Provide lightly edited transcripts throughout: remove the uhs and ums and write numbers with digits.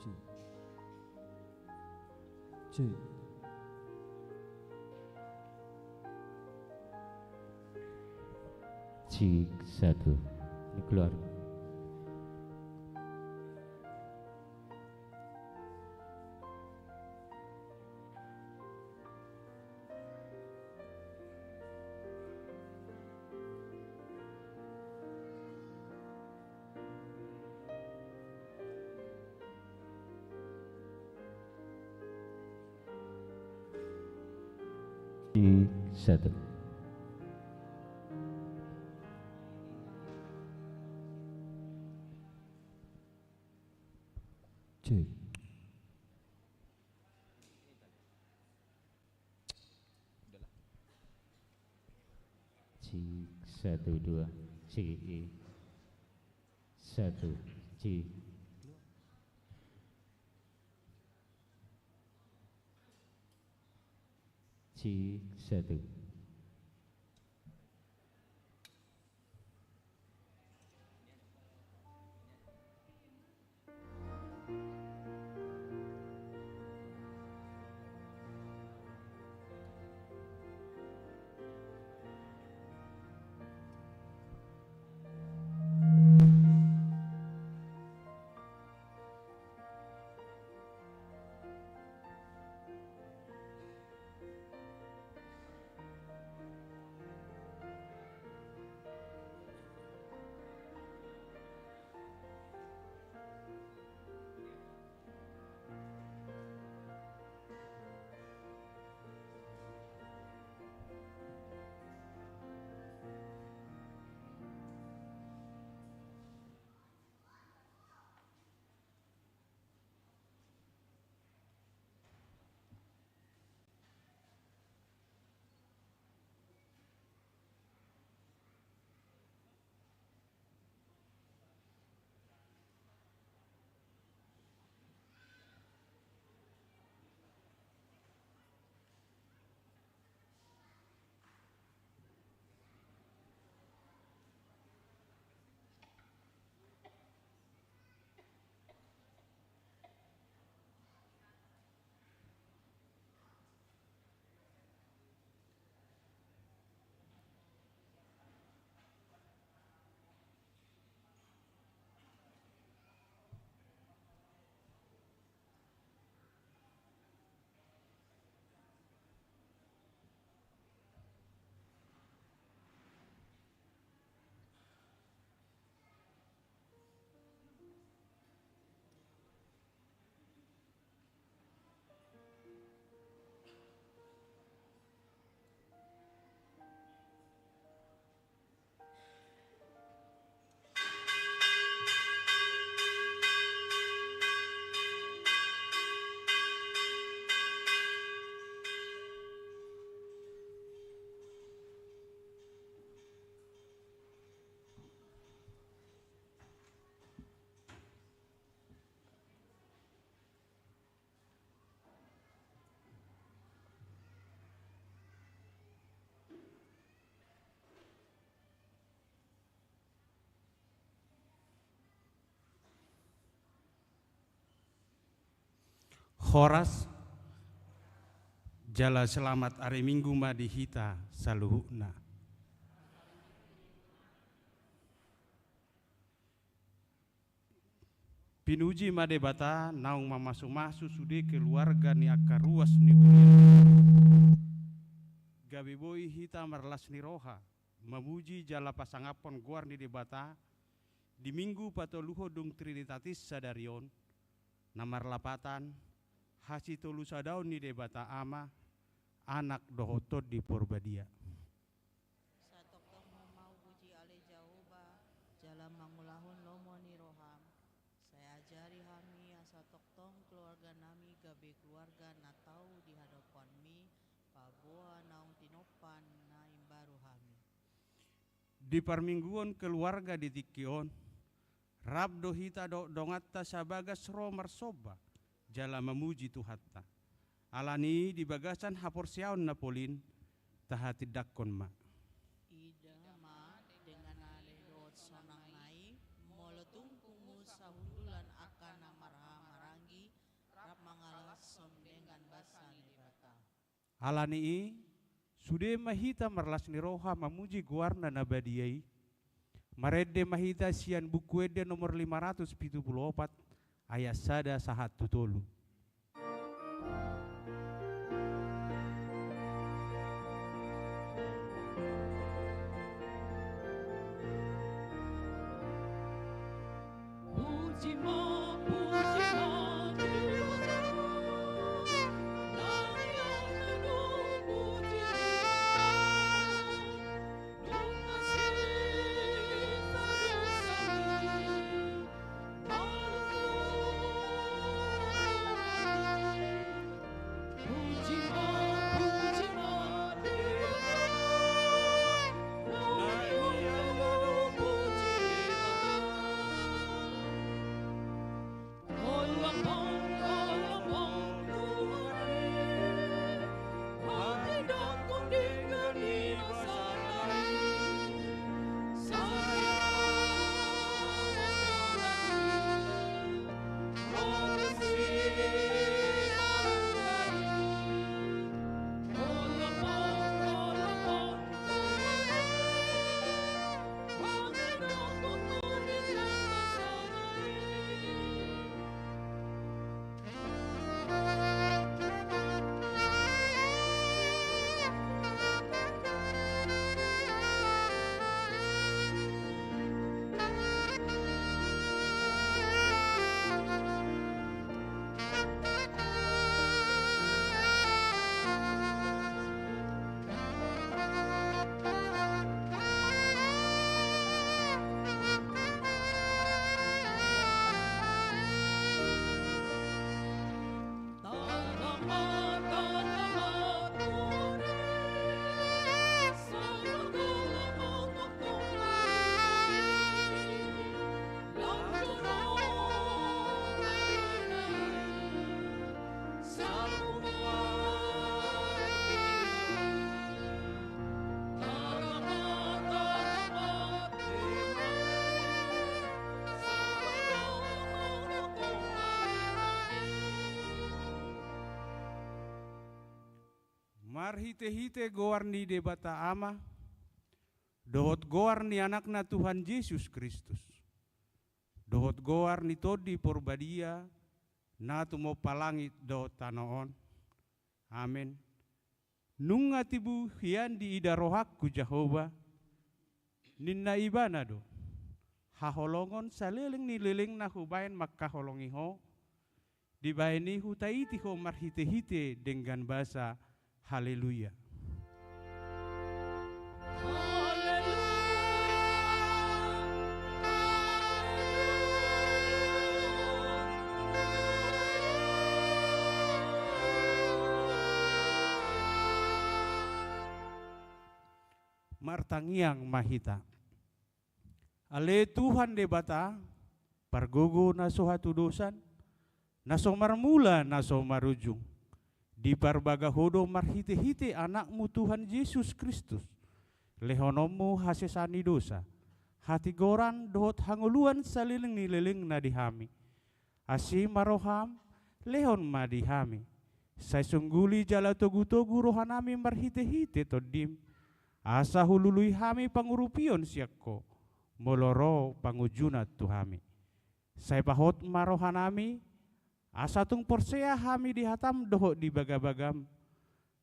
Cek. Cek. Cik satu. Ini keluar. Cik satu. Cek. Cik satu dua. Cik satu. Cik. Cik satu. Horas jala selamat hari Minggu madi hita saluhuna. Pinuji made bata naung mamasu-masu sude keluarga ni akaruas ni kuliah. Gabi boy hita marlas ni roha memuji jala pasangapon guar ni debata di minggu patoluho dung trinitatis sadarion namar lapatan hasi tolu sadaun ni debata ama anak dohotot di Purbadia. Satok tok mau puji ale jauba jalan mangulahun lomo ni roham. Saya ajari hami asa tok tong keluarga nami gabe keluarga na tau di hadapan mi paboa naung tinopan na imbaru hami. Di parmingguan keluarga di Tikion rabdo hita dongatta sabagas romar soba jala memuji Tuhatta. Alani di bagasan hapor siaun napolin tahati dakon ma. Ida ma dengan ale dot sanang nai molotung kumu sahundulan akan marha marangi Alani sude mahita marlas ni roha mamuji guarna nabadiai. Marede mahita sian buku ede nomor 574 ayat 1-1. Marhite-hite goar ni debata ama, dohot goar ni anakna Tuhan Yesus Kristus. Dohot goar ni todi porbadia, na tumo palangit dohot tanoon. Amin. Nunga tibu hian di ida rohakku Jehova, ninna ibana do. Haholongon saliling ni liling na hubain makkaholongiho, dibaini hutaitiho marhite-hite dengan bahasa haleluya. Martangiang mahita. Ale Tuhan debata, pargogo na sohatu dosan, na somarmula na somarujung. Di parbagahodo marhite-hite anakmu Tuhan Yesus Kristus. Lehonomu hasesani dosa. Hati goran dohot hanguluan saliling nililing na dihami. Asi maroham lehon madihami. Say sungguli jala togu-togu rohanami marhite-hite todim. Asa hulului hami pangurupion siakko. Moloro pangujunat tuhami. Say bahot marohanami. Asa tung porsea hami dihatam doho di bagabagam.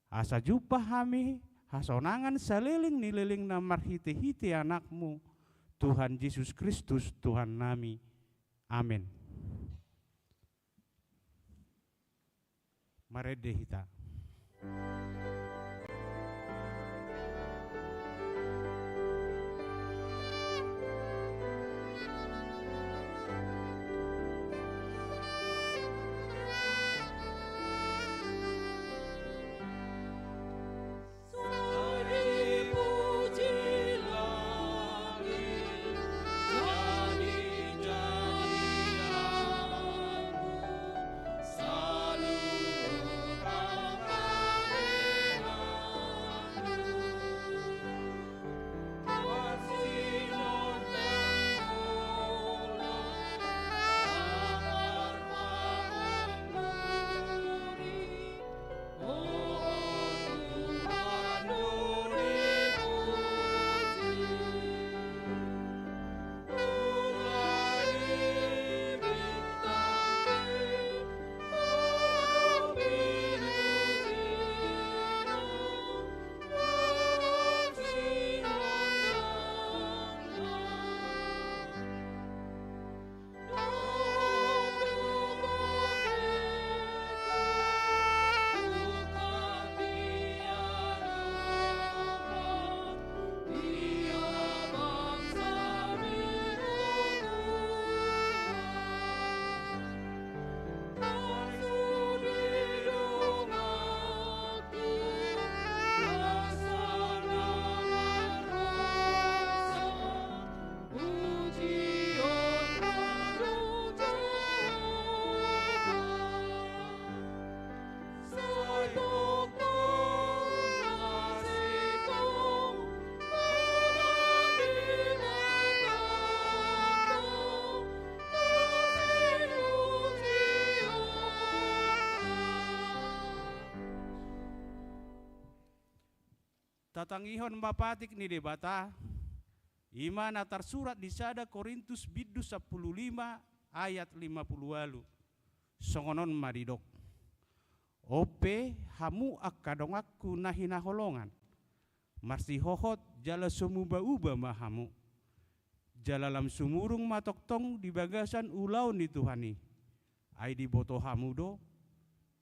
Asa jumpa hami hasonangan saliling nililing na marhite-hite anakmu Tuhan Yesus Kristus Tuhan nami. Amin. Marede hita. tatangihon mapatik ni debata imana tersurat di sada Korintus bidu 15 ayat 58 songonon maridok ope hamu akadongakku nahina holongan marsi hohot jala somuba-uba mahamu jalalam sumurung matoktong di bagasan ulau ni Tuhani ai di boto hamudo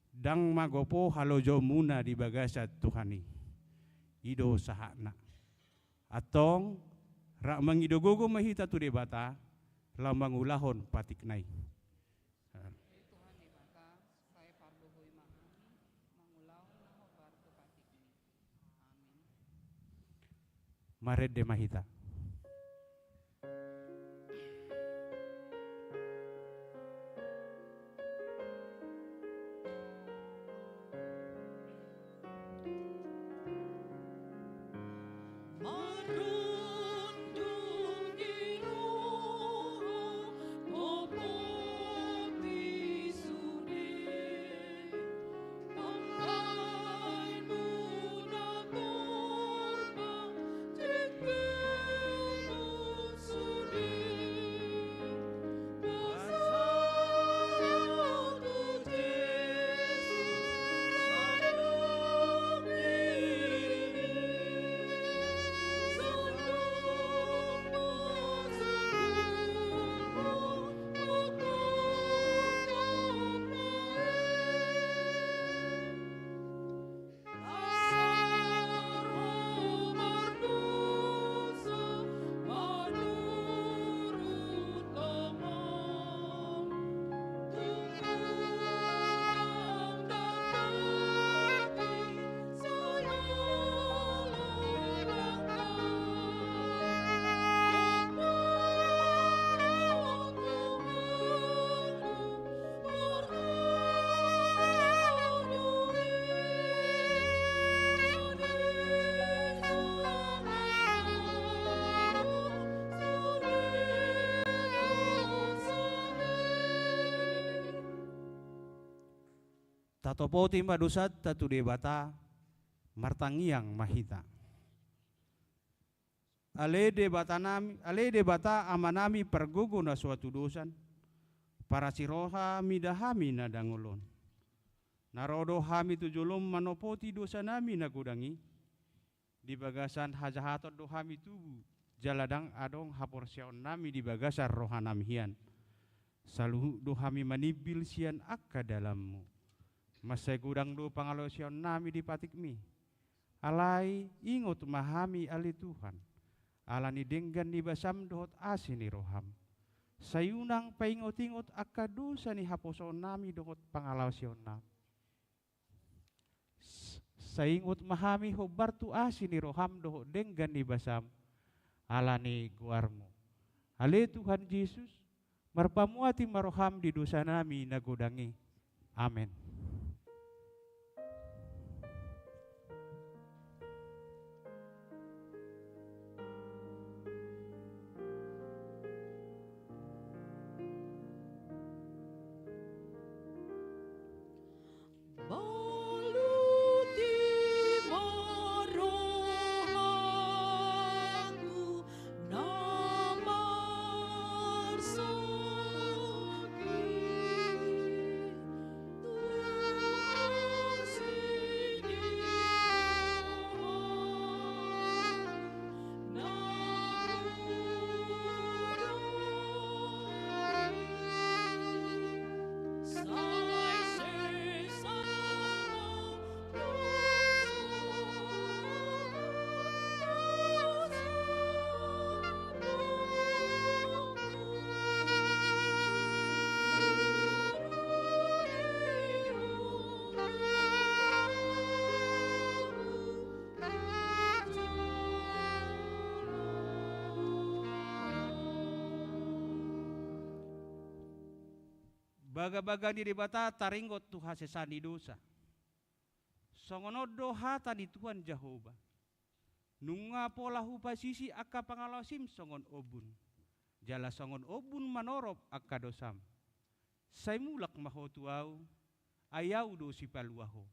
dang magopo halojo muna di bagasan Tuhani ido sahana atong rak mangidogogo mahita tu debata lambang ulahon patiknai. Tuhan debata saya parluhui mahami mangulahon hobar tu patikni. Amin. Mared de mahita. Tatopoti madusat tatu debata martangiang mahita. Ale debata amanami pergugu na suatu dosan para siroha midahami na dangulon. Narodo hami tujulum manopoti dosa nami na gudangi di bagasan hajahatot do hami tubu jaladang adong haporsiaon nami di bagasan rohanamihian. Saluhu do hami manibil sian akka dalammu. Masai gudang do pangalosion nami di patikmi. Alai ingot mahami ali Tuhan. Alani denggan ni basam dohot asini roham. Sayunang paingot-ingot akadusa ni haposon nami dohot pangalosion nami. Saingot mahami hobar tu asini roham dohot denggan ni basam. Alani guarmu. Ale Tuhan Yesus marpamuati maroham di dosa nami nagodangi. Amin. Baga-baga di debata taringgot tu hasesani dosa. Songono doha tani Tuhan Jehovah. Nunga pola hupa sisi akka pangalasim songon obun. Jala songon obun manorop akka dosam. Say mulak mahotuau ayaw do si paluaho.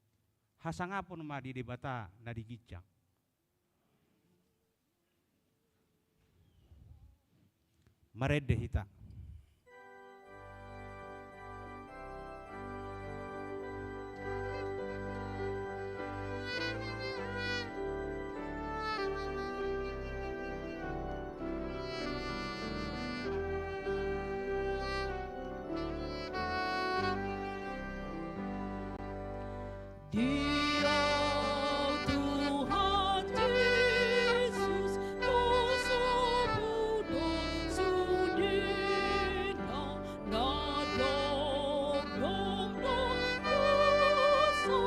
Hasangapon ma di debata na digicak. Marede hita. Dia Tuhan Yesus, dosa bodoh sudina, nadok dom dosa,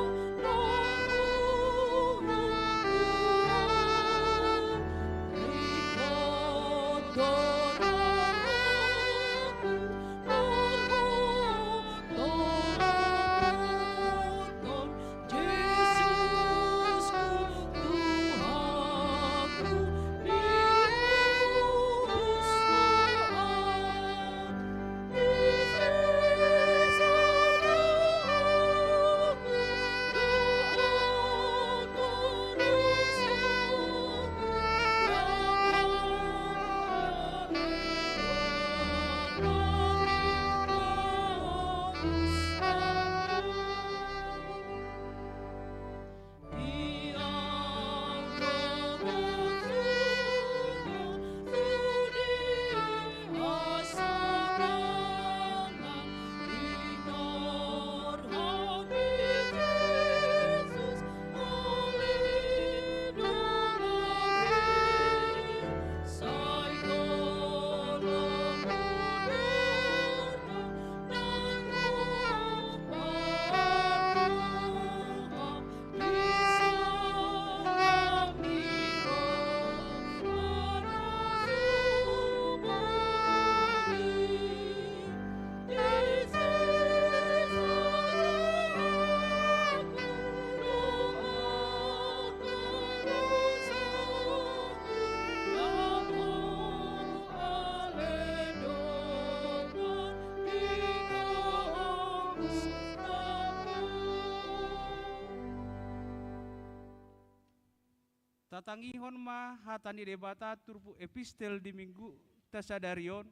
Tatangihon ma hatani debata turpu epistel di minggu tasadarion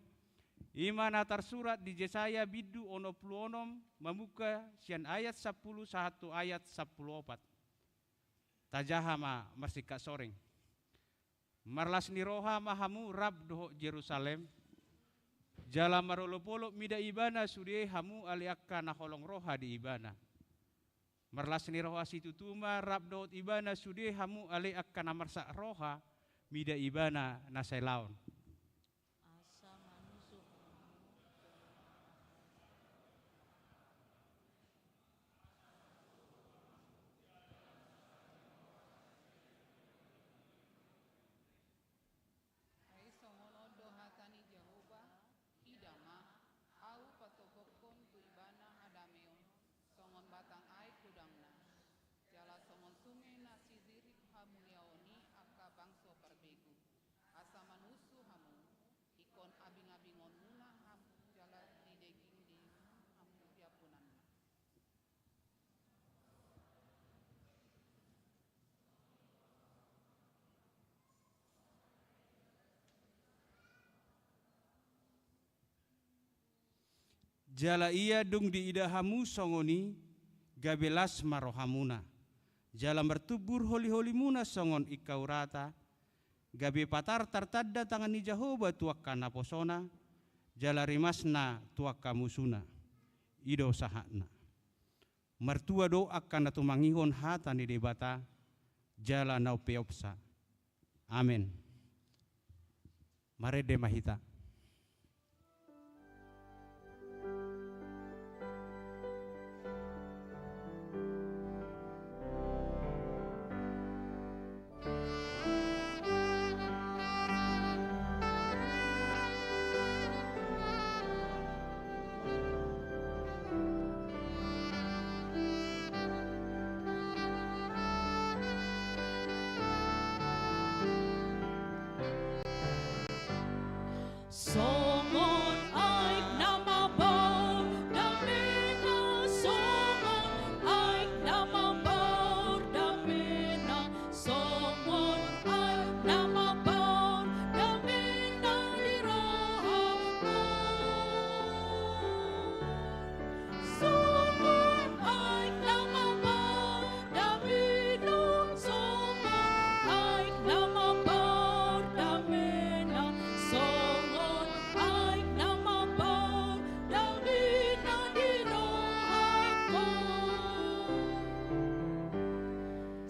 imana tersurat di Yesaya bidu ono pluonom memuka sian ayat 10 satu ayat 14. Tajaha ma marsika soreng. Marlas ni roha mahamu rab doho Jerusalem. Jala marolopolo mida ibana sudie hamu aliakka na holong roha di ibana. Marlas ni roha situtuma rab dohot ibana sudie hamu aliakka na marsa roha mida ibana na selaon. Asa manusuk Ai songono do hatani Jehovah idama au patobokon tu ibana hadameon songon batang ai kudangna jala songon sungai nasi dirik hamuniaoni aka bangso parbegu asa manusu hamu ikon abing-abingon muna hamu jala dideging di hamu diapunanna. Jala ia dung di idahamu songoni gabelas marohamuna. Jala bertubur holi-holi muna songon ikau rata. Gabe patar tartadda tangan ni Jehovah tuakka naposona. Jala rimasna tuakka musuna. Ido sahakna. Mertua do akan natumangihon hata ni debata. Jala nau peopsa. Amin. Marede mahita.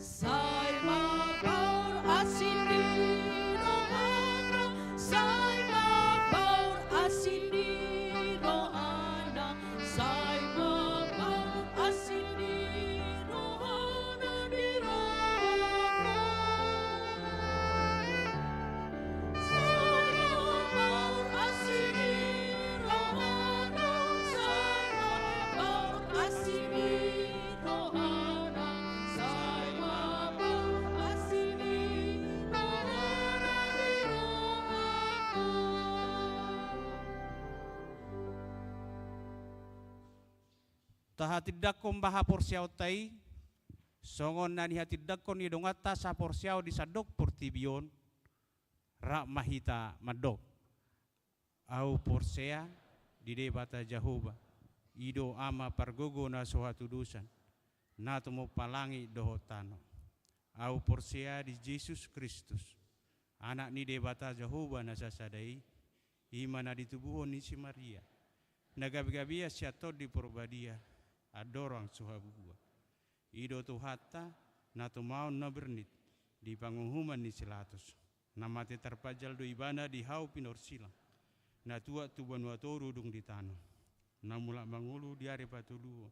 Sai mabaur asin di rohana, sai mabaur asin di rohana, sai mabaur asin di rohana di rohana. Sai mabaur asin di rohana, sai mabaur asin di rohana, sai mabaur asin di rohana di rohana. Tahatidakon baha porsiaw tay, songon na nihatidakon ni dongata sa porsiaw di sadok portibion, ra mahita madok. Au porsea di debata Jehovah, ido ama pargogo na sohatudusan, nato mo palangi dohotano. Au porsea di Jesus Kristus, anak ni debata Jehovah na sasadai, ima na ditubuhon ni si Maria, nagabi-gabia siya di porbadia, adorang suhabua. Ido tuhata na tumaon na bernit di pangunghuman ni Silatus. Namate terpajal do ibana di hau pinorsilang. Na tua tuban watoru dung di tanah. Na mula mangulu di are patuluo.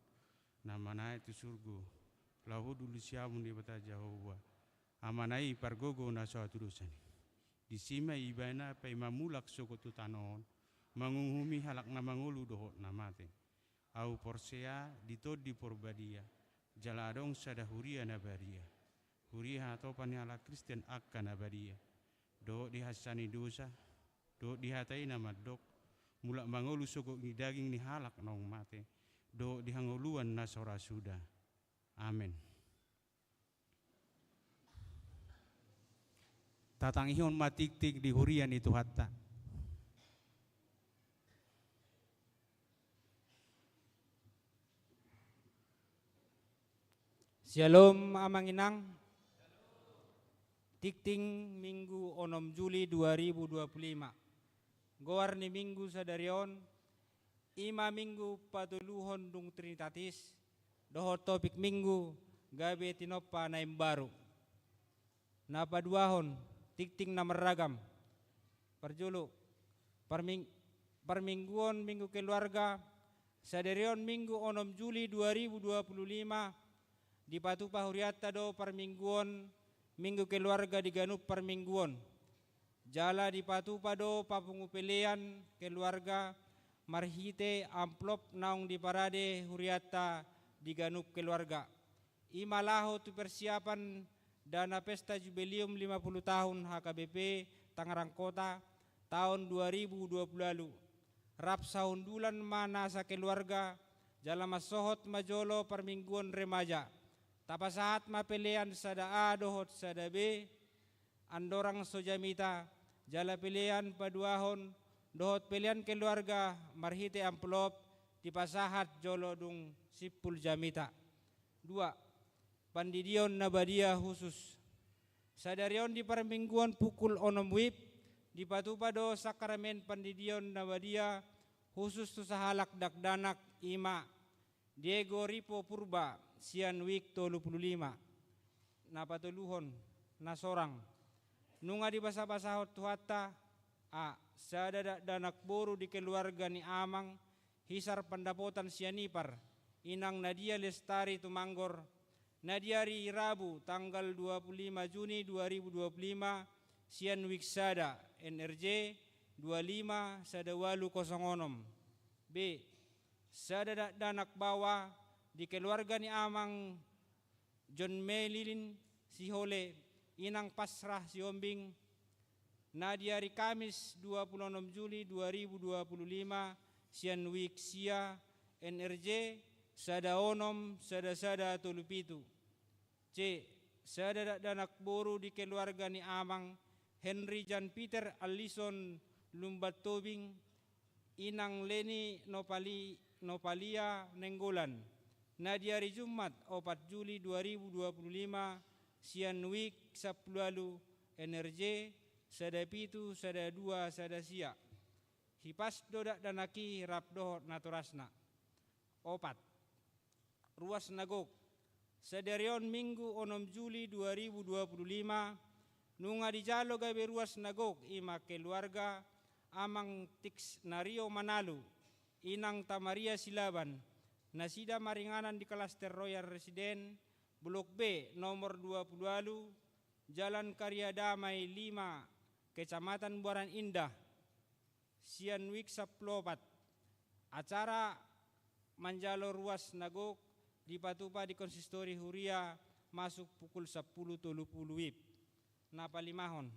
Na manai tu surgo. Lahu dulu siamun di bata Jehovah. Amanai pargogo na soatudusan. Di sima ibana pa imamulak sokotu tanon. Mangunghumi halak na mangulu dohot namate. Au porsea ditod di porbadia, jaladong sada huria nabaria, huria hatopan ala Kristen akan nabaria, do dihasani dosa, do dihatai nama dok, mulak mangolu sogok ni daging ni halak nong mate, do dihangoluan nasora sudah, amin. Tatang ihon matik-tik di hurian itu hatta. Shalom amanginang. Tikting Minggu 6 Juli 2025. Goar ni Minggu sadarion. Ima Minggu patuluhon dung Trinitatis. Dohot topik Minggu gabe tinopa na baru. Napaduahon tikting na meragam. Perjulu permingguon Minggu keluarga sadarion Minggu 6 Juli 2025. Di patupa huriata do permingguon Minggu keluarga di ganup permingguon. Jala di patupa do papungupelean keluarga marhite amplop naung di parade huriata di ganup keluarga. Imalaho tu persiapan dana pesta jubileum 50 tahun HKBP Tangerang Kota tahun 2020 lalu. Rap sahundulan mana sa keluarga jala masohot majolo permingguon remaja. Tapasahat mapelean sada A dohot sada B, andorang sojamita, jala pelean paduahon, dohot pelean keluarga, marhite amplop, tipasahat jolo dung sipul jamita. 2. Pandidion nabadia khusus. Sadarion di permingguan pukul 6 wib, di patupado sakramen pandidion nabadia khusus tu sahalak dakdanak ima, Diego Ripo Purba, Sian Wik 35 napatuluhon na sorang nunga di basa-basahot tuhata a sada danak boru di keluarga ni amang hisar pendapotan sianipar inang Nadia Lestari Tumanggor Nadia Ri Rabu tanggal 25 Juni 2025 Sian Wik Sada NRJ 25 Sadawalu 06 B sada danak bawa di keluarga ni amang John Melilin Sihole inang Pasrah Siombing Nadia Ri Kamis 26 Juli 2025 Sian Wik Sia NRJ Sada Onom Sada Tulupitu. C. Sada danak boru di keluarga ni amang Henry Jan Peter Alison Lumbat Tobing inang Leni Nopalia Nenggolan. Nadia Ri Jumat 4 Juli 2025 Sian Wik Saplualu NRJ Sada Pitu Sada Dua Sada Sia Hipas dodak danaki rap dohot naturasna. 4. Ruas nagok sederion Minggu 6 Juli 2025 nunga di jalo gawe ruas nagok ima keluarga amang tiks nario Manalu inang Tamaria Silaban nasida maringanan di klaster Royal Residen Blok B nomor 20 Jalan Karya Damai 5 Kecamatan Buaran Indah Sianwik Saplopat. Acara manjalo ruas nagok dipatupa di konsistori Huria masuk pukul 10.30 WIB. Napalimahon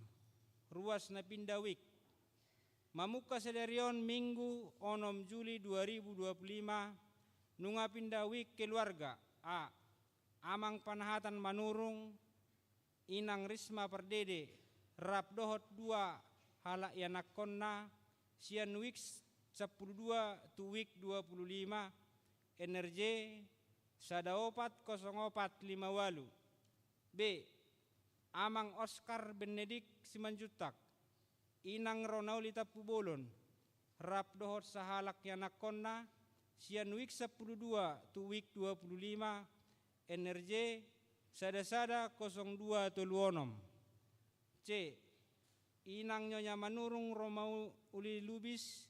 ruas na pindawik mamuka sederion Minggu 6 Juli 2025 nunga pindawik keluarga amang panahatan manurung inang Risma Perdede rap dohot 2 halak yanakonna sian wik 12 tu wik 25 NRJ sadaopat 0458 B amang Oscar Benedik Simanjutak inang Ronaulita Pubolon rap dohot sahalak yanakonna sian wik 12 tu wik 25 NRJ sada-sada 02 tuluonom C inang Nyonya Manurung Romau Uli Lubis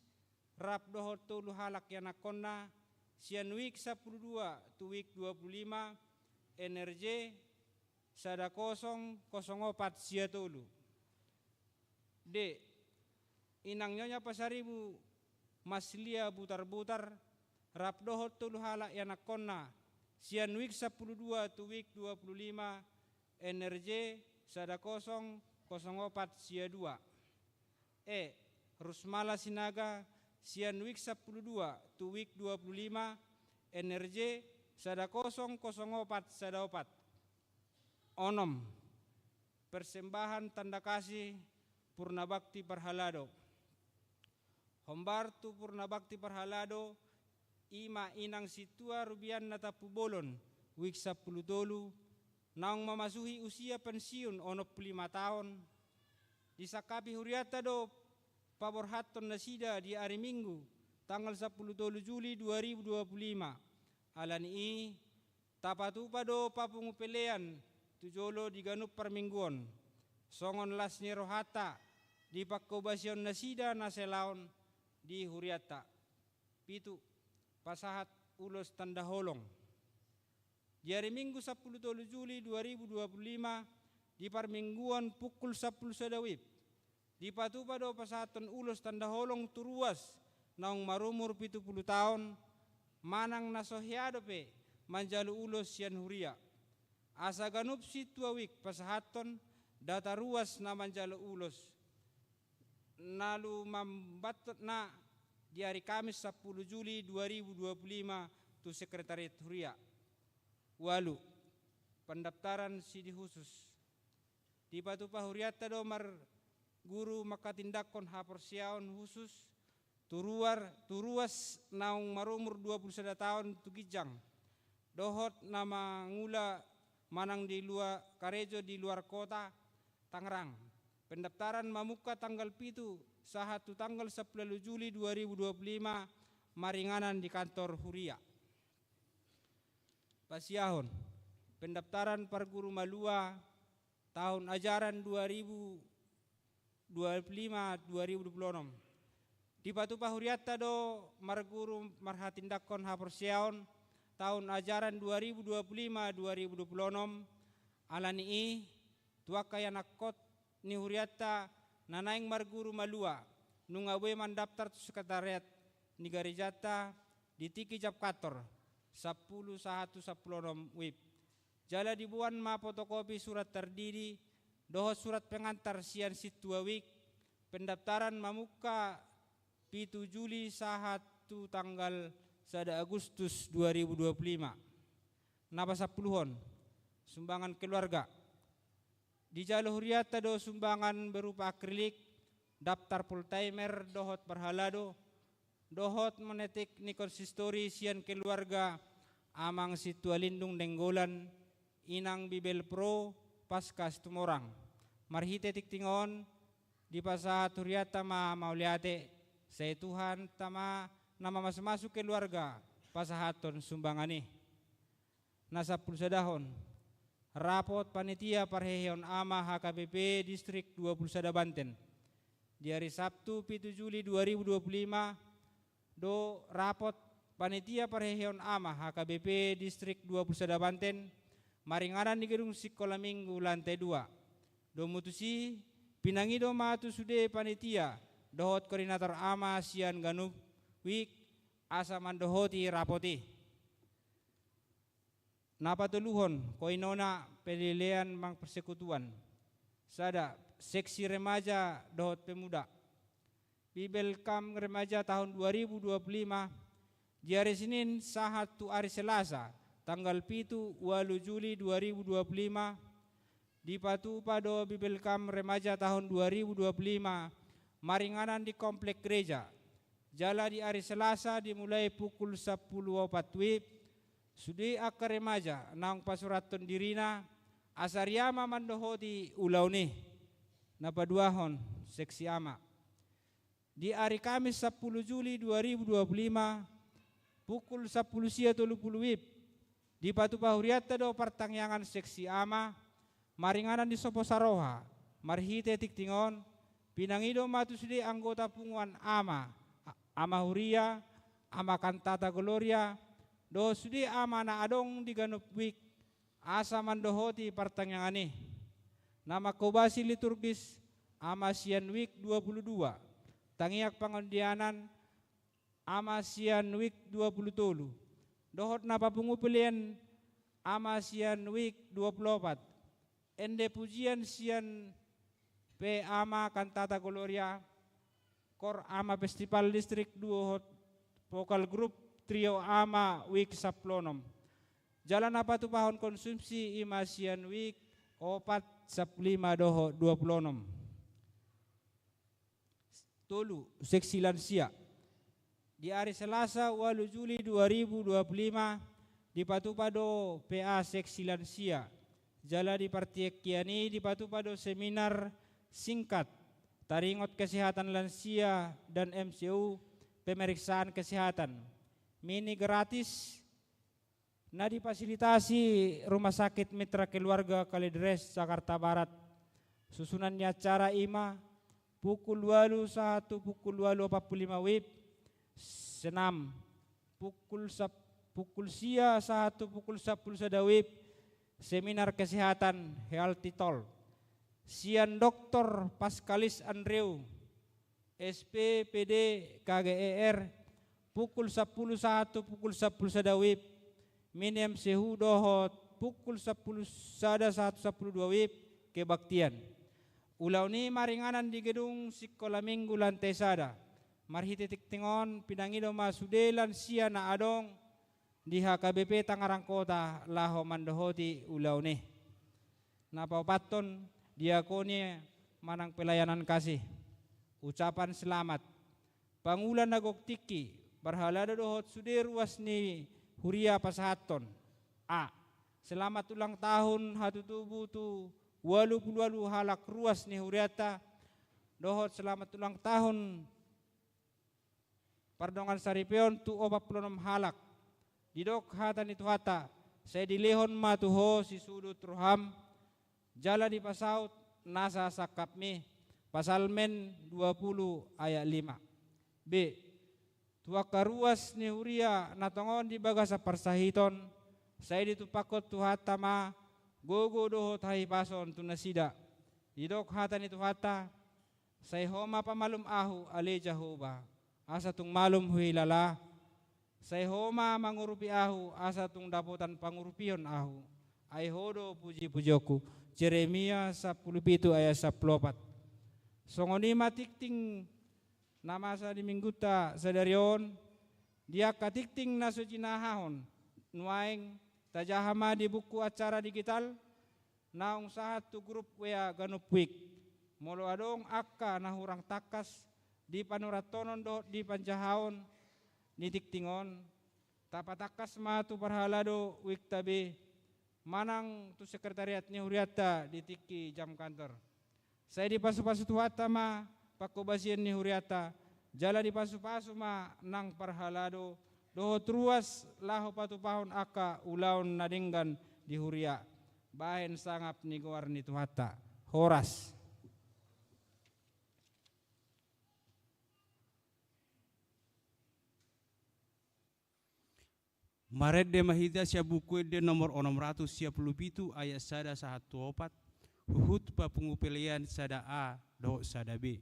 rap dohot tulu halak yanakonna sian wik 12 tu wik 25 NRJ sada 004 sia tulu. D inang Nyonya Pasaribu Maslia Butar-Butar rap dohot tulu halak yanakonna sian wik 12 tu wik 25 NRJ sada 004 sia 2. E Rusmala Sinaga sian wik 12 tu wik 25 NRJ sada 004 sada 4. Onom persembahan tanda kasih Purnabakti Parhalado. Hombartu Purnabakti Parhalado ima inang situa rubian nata pubolon wik 10 tolu naong mamasuhi usia pensiun 5 tahun disakapi huriata do paborhaton nasida di hari Minggu tanggal 10 Juli 2025 alani i tapatupa do papungupelean tujolo di ganup permingguan songon lasni rohata di pakkobasion nasida naselaon di huriata pitu pasahat ulos tanda holong di hari Minggu 10 Juli 2025 di permingguan pukul 10 sadawib di patupa do pasahaton ulos tanda holong turuas naong marumur 70 tahun manang nasohiado pe manjalu ulos sian huria asa ganup situawik pasahaton data ruas na manjalo ulos nalu mambatot na di hari Kamis 10 Juli 2025 tu Sekretariat Huria. Walu pendaftaran sidi khusus di patupa huriata domar guru makatindakon haporsiaon khusus turuas naung marumur 21 tahun tu Gijang dohot nama ngula manang di luar Karejo di luar kota Tangerang. Pendaftaran mamuka tanggal pitu sahatu tanggal 10 Juli 2025 maringanan di kantor Huria. Pasiahon pendaftaran perguru Malua tahun ajaran 2025-2026 di patupa huriata do marguru marhatindakon haporsiaon tahun ajaran 2025-2026 alani i tuaka yanakot ni huriata nanaing marguru Malua nungawe mandaftar tu sekretariat ni garijata di tiki jap kator 10.110 WIB jala dibuan ma fotokopi surat terdiri dohot surat pengantar sian situa wik pendaftaran mamuka pitu Juli sahatu tanggal 1 Agustus 2025. Napa 10-on sumbangan keluarga. Di jalo huriata do sumbangan berupa akrilik, daftar full timer dohot berhalado, dohot menetik ni konsistori sian keluarga amang situa lindung denggolan inang bibel pro paskas tumorang. Marhite tiktingon di pasahat huriata ma mauliate saya Tuhan tama nama masuk keluarga pasahaton sumbangani. na 10 sadahon. Rapot panitia parheheon ama HKBP Distrik 21 Banten. Di hari Sabtu 7 Juli 2025 do rapot panitia parheheon ama HKBP Distrik 21 Banten maringanan di gedung Sekolah Minggu lantai 2. Do mutusi pinangido matu sude panitia dohot koordinator ama sian ganup wik asa mandohoti rapoti. Napatuluhon koinona pelilean mang persekutuan. Sada seksi remaja dohot pemuda. Bibelkam remaja tahun 2025 di hari Senin sahat tu hari Selasa tanggal 7 Juli 2025 di Patupa do Bibelkam remaja tahun 2025 maringanan di komplek gereja. Jala di hari Selasa dimulai pukul 10.04 WIB. Sudi akar remaja nang pasuraton dirina asariama mandohoti ulauni napaduahon seksi ama. Di hari Kamis 10 Juli 2025 pukul 10.30 WIB di Patupa Huriata do pertangyangan seksi ama maringanan di Sopo Saroha marhite tiktingon pinangido matu sudi anggota punguan ama Huria, ama Kantata Gloria do sudi ama na adong di ganup wik asa mandohoti pertanyaan ini. Nama kobasi liturgis ama sian wik 22. Tangiak pangondianan ama sian wik 20 dohot napa pengupilian ama sian wik 24. Ende pujian sian pe ama Kantata Gloria kor ama festival distrik 2 vokal grup trio ama wik saplonom. Jalan apa tu pahon konsumsi imasian wik 4 15 doho 26. Tolu seksi lansia. Di hari Selasa 8 Juli 2025 di Patupado PA seksi lansia. Jala di Partiek Kiani di Patupado seminar singkat taringot kesehatan lansia dan MCU pemeriksaan kesehatan. Mini gratis na difasilitasi Rumah Sakit Mitra Keluarga Kalideres Jakarta Barat. Susunannya acara IMA pukul 8 pukul 8.45 WIB. Senam pukul sia 1 pukul 10 WIB. Seminar kesehatan Healthy Talk. Sian Dr. Pascalis Andreu SPPD KGER pukul 10.1 pukul 10 WIB. Minim sehu dohot pukul 10 sada 1 10 2 WIB kebaktian. Ulau ni maringanan di gedung Sekolah Minggu lantai sada. Marhiti tiktingon pinangido masudelan sia na adong di HKBP Tangerang Kota laho mandohoti ulau ni. Napapaton diakoni manang pelayanan kasih. Ucapan selamat. Pangulan nagok tiki berhalada dohot sudir ruas ni Huria Pasahaton. A. Selamat ulang tahun hatu tubuh tu 88 halak ruas ni Huriata. Dohot selamat ulang tahun Pardongan Saripeon tu 46 halak. Didok hatan itu hata. Saya dilehon matuho si sudut roham. Jala di pasaut nasa sakapmi. Pasal men 20 ayat 5. B. Tua karuas ni Huria natongon di bagasa persahiton. Saya ditupakot tu hatama gogo doho tahi pason tu nasida. Didok hatan itu hata. Saya homa pamalum ahu ale Jehovah. Asa tung malum huilala. Saya homa mangurupi ahu asa tung dapotan pangurupion ahu. Ai hodo puji-pujoku. Jeremia 17 ayat 14. Songoni matikting nama sa di mingguta sadarion dia katikting na sujinahahon nuaing tajahama di buku acara digital naung sahat tu grup wea ganupwik molo adong akka na hurang takas di panuratonon do di panjahawon ni tiktingon tapatakas ma tu parhalado wik tabi manang tu sekretariat ni Huriata di tiki jam kantor. Saya di pasu-pasu tuwata ma pakobasian ni Huriata. Jala di pasu-pasu ma nang parhalado doho truas laho patupahon aka ulaun nadenggan di huria bahen sangap ni goarni tuhata horas. Maret de mahita sia buku de nomor 657 ayat sada 104 huhut pa pengupelian sada A do sada B.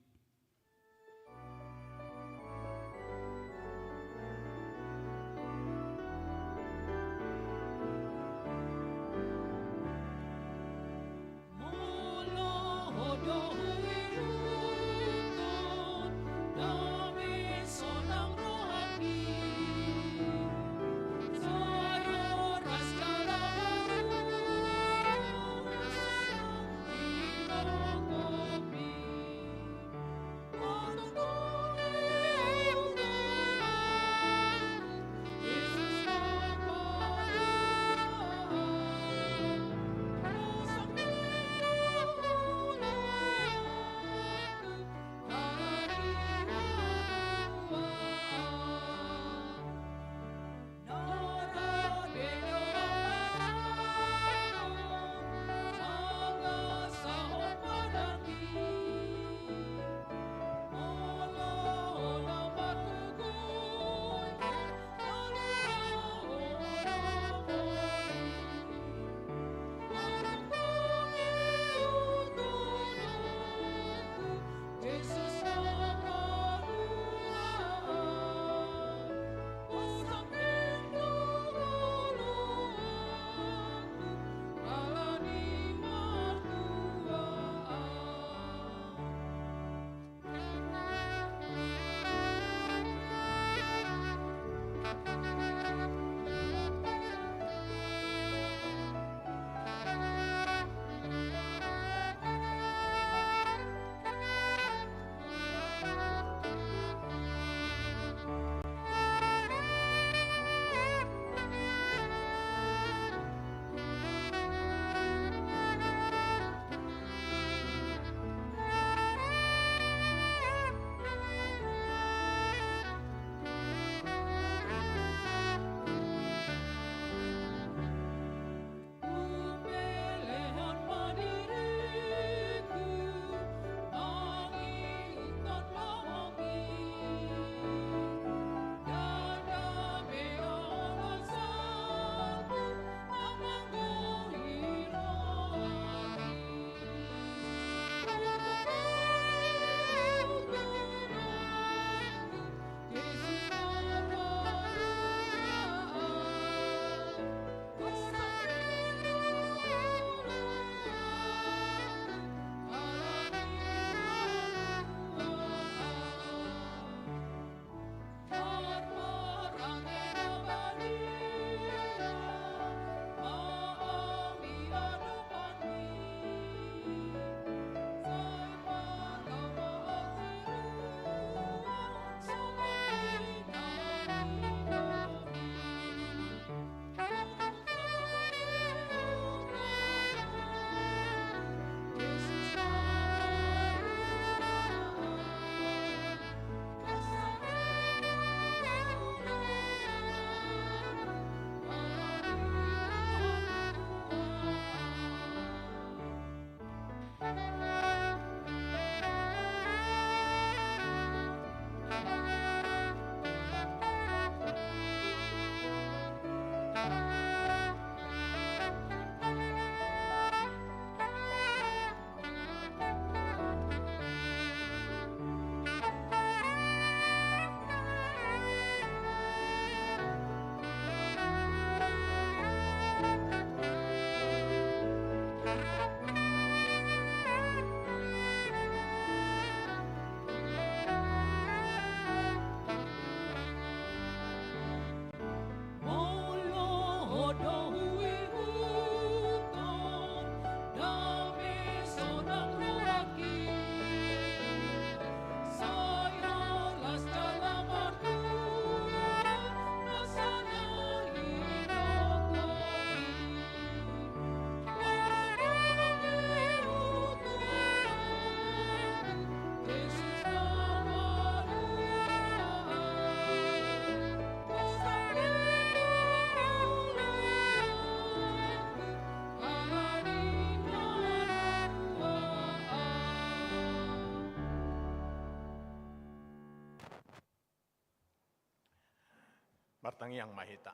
Martangi yang mahita.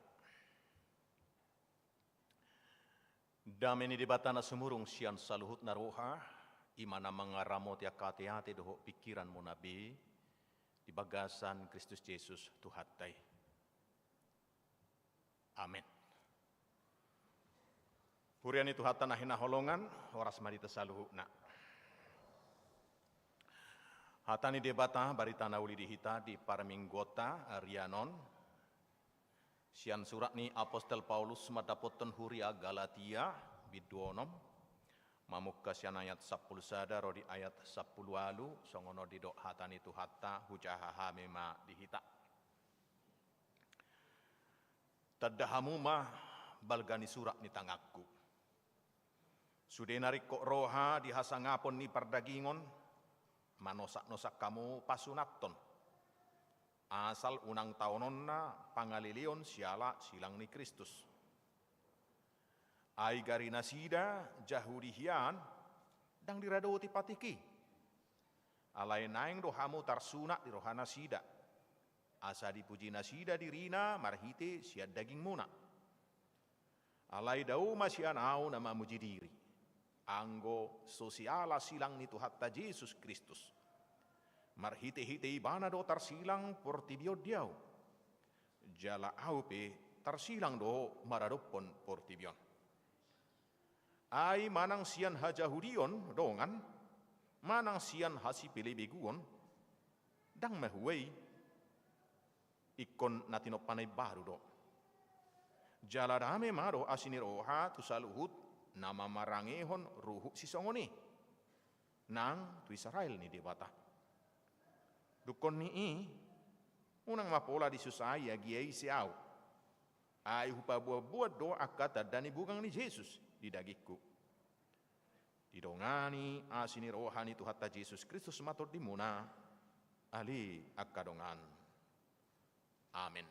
Dameni di batana sumurung sian saluhut naroha, imana mengaramot ya kate-ate doho pikiran mo nabi, di bagasan Kristus Yesus Tuhatai. Amin. Purian itu hatan ahina holongan, horas marita saluhutna. Hatani debata barita nauli dihita di Parminggota Arianon. Sian surat ni Apostel Paulus madapoton huria Galatia biduonom. Mamukka sian ayat 10 sadar di ayat 10 alu songono didok hatani tu hatta hujahaha mema dihita. Tadahamu mah balgani surat ni tangakku. Sudenarik kok roha dihasangapon ni perdagingon. Manosak-nosak kamu pasunaton. Asal unang taonon na pangalilion siala silang ni Kristus. Ai garina sida jahudihian dang diradoti patiki. Alai naing dohamu tarsuna di rohana sida. Asa dipuji nasida dirina marhite siad daging muna. Alai dau masian au nama muji diri. Anggo sosiala silang ni Tuhatta Yesus Kristus. Marhite-hite ibana do tarsilang portibio diau. Jala aupe tarsilang do maradopon portibion. Ai manang sian hajahudion dongan, manang sian hasi pelebeguon, dang mahuwei ikon natino panay baru do. Jala dame maro asiniroha tu saluhut nama marangehon ruhu sisongoni. Nang tu Israel ni debata. Dukon ni unang mapola di susaya giai siau. Ai hupa buat do akata dani bugang ni Yesus di dagiku. Didongani asini rohani tu hatta Yesus Kristus matur di muna ali akadongan. Amin.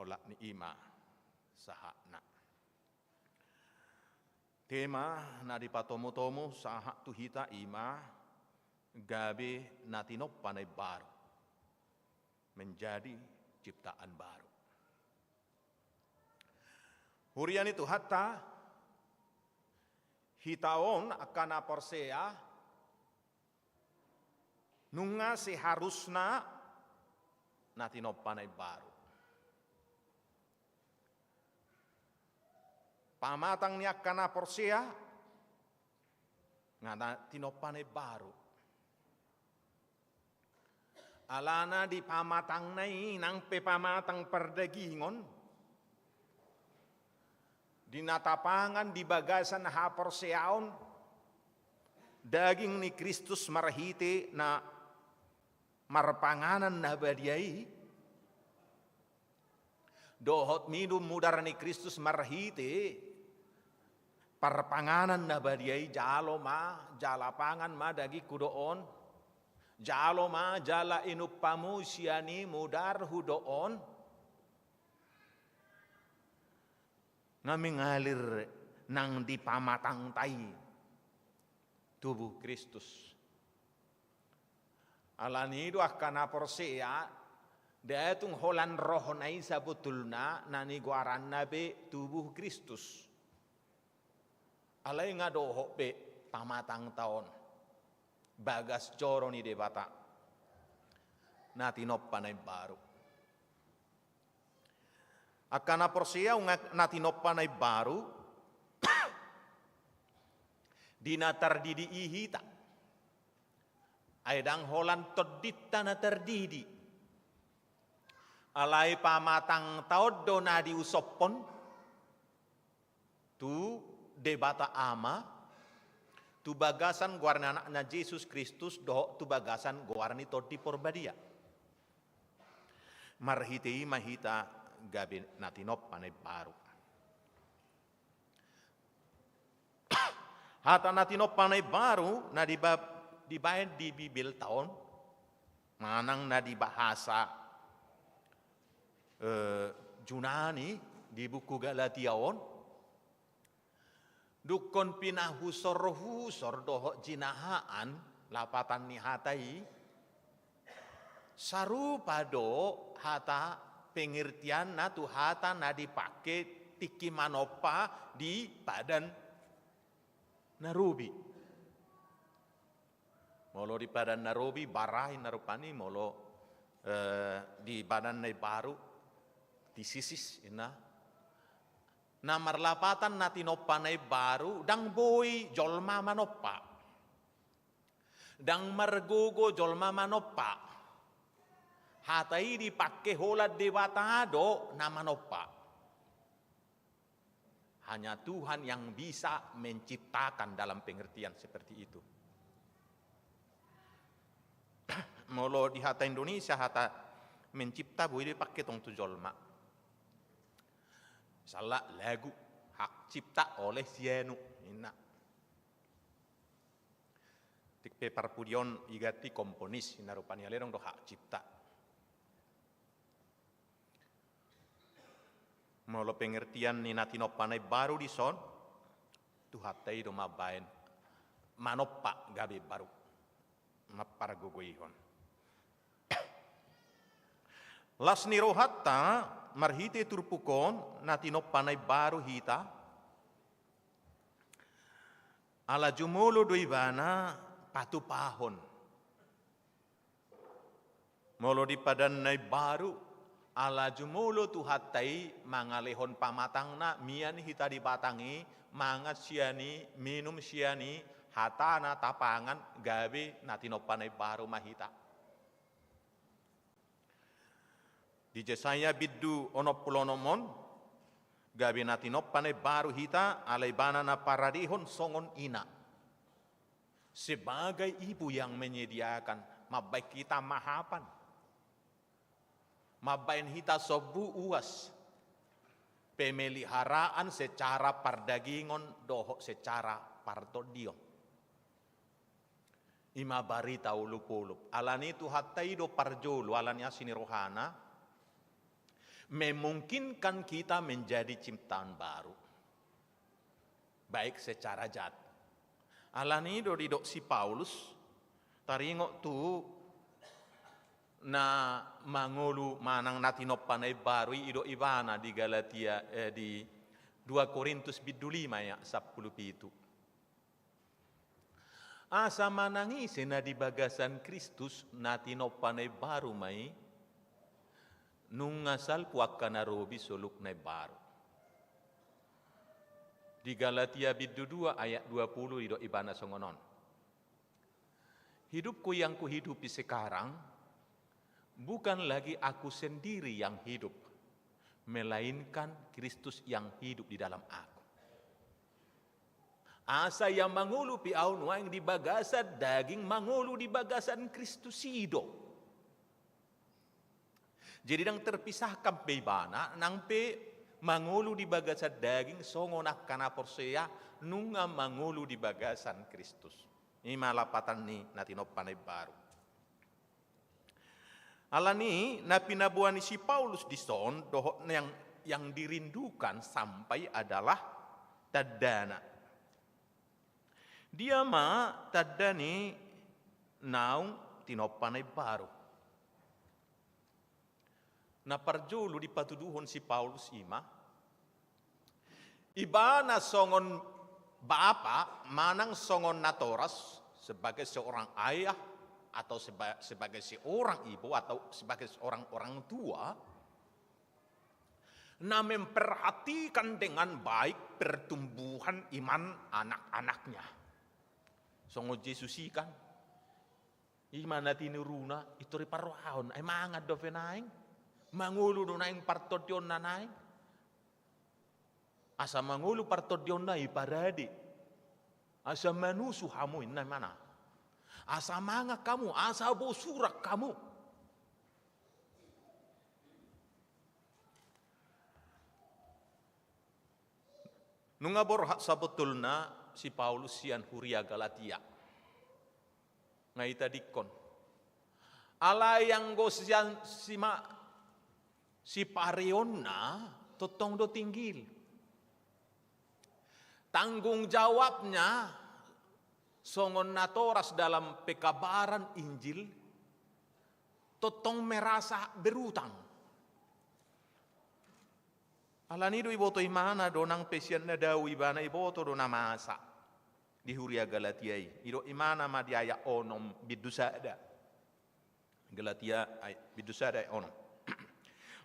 Olak ni ima sahakna. Tema na di patomo-tomo sahak tu hita ima gabe natinop panay baru, menjadi ciptaan baru. Hurian itu hatta hitaon akan aporsea nunga seharusna natinop panay baru. Pamatang niya akan aporsea nga natinop panay baru. Alana di pamatang nai nang pepamatang perdagingon. Di natapangan di bagasan hapor seaon. Daging ni Kristus marhite na marpanganan na badiai. Dohot minum mudar ni Kristus marhite. Parpanganan na badiai jalo ma, jalapangan ma dagi kudoon. Jalo ma jala inupamu siani mudar hudoon. Ngamingalir nang di pamatang tai tubuh Kristus. Alanido akan aporsea datung holan roh nai sabutulna nani guaran nabe tubuh Kristus. Alai ngadoho be pamatang taon. Bagas coro ni debata natinop panay baru. Akan aporsia natinop panay baru dinatar didi ihita aydang holan todita na terdidi alay pamatang taod do na diusopon tu debata ama tu bagasan guarna na Yesus Kristus doh tu bagasan guarni todi porbadia. Marhitei mahita gabi natinop panay baru. Hata natinop panay baru na dibayad di Bibil taon manang na dibahasa Junani di buku Galatiaon. Dukon pinahusor-husor doho jinahaan lapatan ni hatai sarupa do hata pengertian na tuhata na dipakai tiki manopa di padan narubi. Molo di padan narubi barahin narupani molo di badan nai baru di sisis ina. Na marlapatan na tinoppa nai baru dang boy jolma manoppa. Dang margogo jolma manoppa. Hatai dipakai holat dewatado na manoppa. Hanya Tuhan yang bisa menciptakan dalam pengertian seperti itu. Molo di hata Indonesia hata mencipta boleh dipakai tong tu jolma. Misalnya lagu hak cipta oleh sienu ina. Tikpe parpudion igati komponis ina rupanya lerong do hak cipta. Molo pengertian ni natinopanai baru di son tu hatai do mabain manoppa gabe baru mapargogoihon. Las nirohatta marhite turpukon natinopanai baru hita ala jumolo doibana patupahon. Molo di padan nai baru ala jumolo tuhatai mangalehon pamatangna mian hita dibatangi mangat siani minum siani hatana tapangan gawe natinopanai baru mahita. Di Jesaya biddu onopulonomon gawe natinopanai baru hita alaibana na paradihon songon ina. Sebagai ibu yang menyediakan mabaik kita mahapan. Mabain hita sobu uas. Pemeliharaan secara pardagingon dohok secara partodion. Ima barita ulup-ulup. Alani tu hatai do parjolo alani asini rohana. Memungkinkan kita menjadi ciptaan baru. Baik secara jat. Alani do didok si Paulus. Taringok tu na mangolu manang natinopanai baru ido ibana di Galatia di 2 Korintus 5 ya 10 itu. Asa manangi sena di bagasan Kristus natinopanai baru mai nung ngasal puakana robi soluk nai baru. Di Galatia 2 ayat 20 ido ibana songonon. Hidupku yang kuhidupi sekarang bukan lagi aku sendiri yang hidup, melainkan Kristus yang hidup di dalam aku. Asa yang mangulu pi aun yang di bagasan daging mangulu di bagasan Kristus hidup. Jadi dang terpisahkan bebana nang pe mangulu di bagasan daging songonak kana porsea nunga mangulu di bagasan Kristus. Ini malapatan ni natinopanai baru. Alani na pinabuani si Paulus di son dohok yang dirindukan sampai adalah tadana. Dia ma tadani naung tinopanai baru. Na parjulu di patuduhon si Paulus ima. Ibana songon bapa manang songon natoras sebagai seorang ayah atau sebagai seorang ibu atau sebagai seorang orang tua. Na memperhatikan dengan baik pertumbuhan iman anak-anaknya. Songo Yesus ikan. Iman tinuruna itu riparwaon ay mangat do fenaing. Mangulu do naing partodion na naing. Asa mangulu partodion na iparadi. Asa manusu hamuin na mana. Asa manga kamu, asa bosurak kamu. Nunga borhak sabetulna si Paulus sian huria Galatia. Ngaita dikon. Ala yang gosian si parionna totong do tinggil. Tanggung jawabnya songon natoras dalam pekabaran Injil totong merasa berutang. Alani do iboto imana do nang pesian na daw ibana iboto do na masa di Huria Galatia ido imana ma diaya onom bidusada Galatia bidusada onom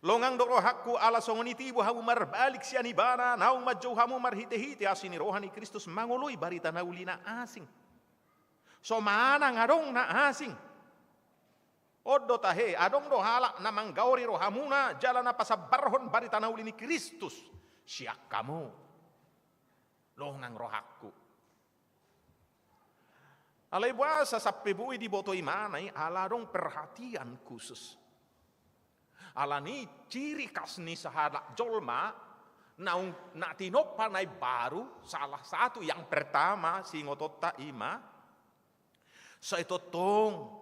longang do rohakku ala songoniti ibu hamu marbalik siani bana naung majauh hamu marhite-hite asini rohani Kristus mangoloi barita naulina asing so mana ngadong na asing Odo tahe adong do halak namang gauri rohamuna jalan apa sabarhon bari tanah ulini Kristus siak kamu longang rohakku alai buasa sappe bui di boto imanai ala dong perhatian khusus ala ni ciri khas ni sahadak jolma naung natino panai baru salah satu yang pertama si ngotota ima saitotong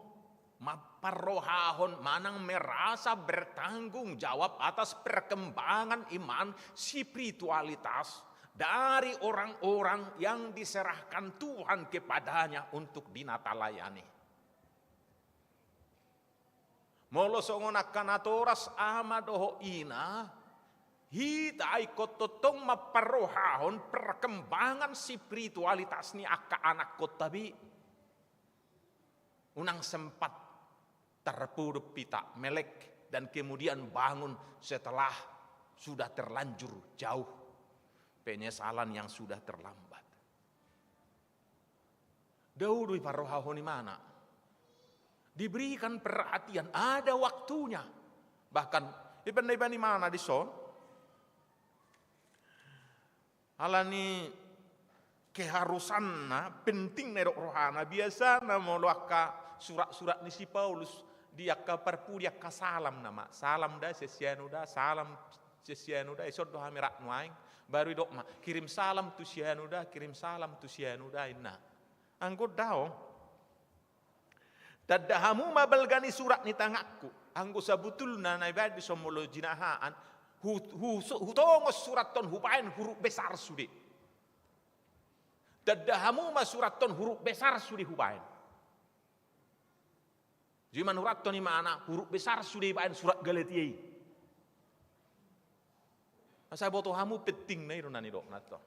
maparrohahon manang merasa bertanggung jawab atas perkembangan iman spiritualitas dari orang-orang yang diserahkan Tuhan kepadanya untuk dinatalayani. Molo songonakan atoras amadoho ina hita ikut totong maparrohahon perkembangan spiritualitas ni akka anak kotabi unang sempat terpuruk pita melek dan kemudian bangun setelah sudah terlanjur jauh penyesalan yang sudah terlambat. Daudui parohahoni mana diberikan perhatian ada waktunya bahkan iban mana di son alani keharusan penting nerok rohana biasa moluaka surat-surat ni si Paulus dia ka perpu dia ka salam nama salam da sesianuda salam sesianuda esod do hamirak nuaing baru dok ma kirim salam tu sianuda kirim salam tu sianuda inna anggo daong tadahamu mabalgani surat ni tangakku anggo sabutulna na ibadi somolo jinahaan hutongos surat ton hupain huruf besar sude tadahamu ma surat ton huruf besar sude hupain Jiman hurat to ni mana huruf besar sudah ibain surat Galatia. Masa boto hamu penting na iro nani dok nato.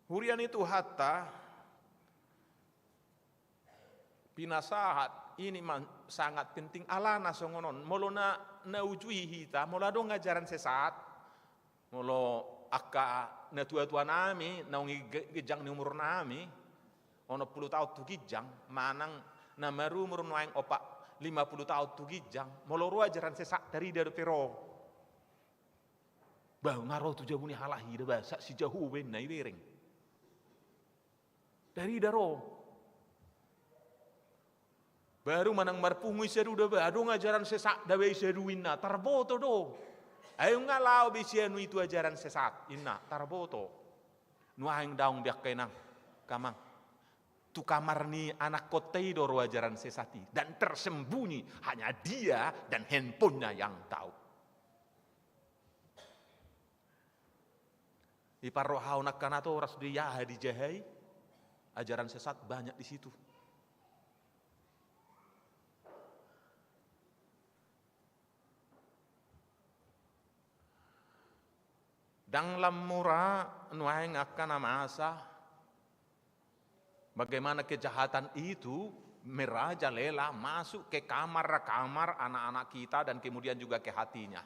Hurian itu hatta pinasahat ini sangat penting alana songonon molo na ujui hita molo do ngajaran sesat molo akka na tua-tua nami naungi gejang ni umur nami ono 10 tahun tu gijang manang na maru umur nuaing opak 50 tahun tu gijang moloru ajaran sesak dari dari pero bah ngaro tu jabuni halahi da bah sak si jahu ben nai bereng dari daro baru manang marpungi seru da bah ado ngajaran sesak da be seruina tarboto do ayo ngalau bisianu itu ajaran sesat inna tarboto nuaing daung biak kenang kamang tu kamar ni anak kotai doro ajaran sesati dan tersembunyi hanya dia dan handphonenya yang tahu di parrohau nakanato ras dia dijahai ajaran sesat banyak di situ. Dang lamura nuaing akan amasa bagaimana kejahatan itu merajalela masuk ke kamar-kamar anak-anak kita dan kemudian juga ke hatinya.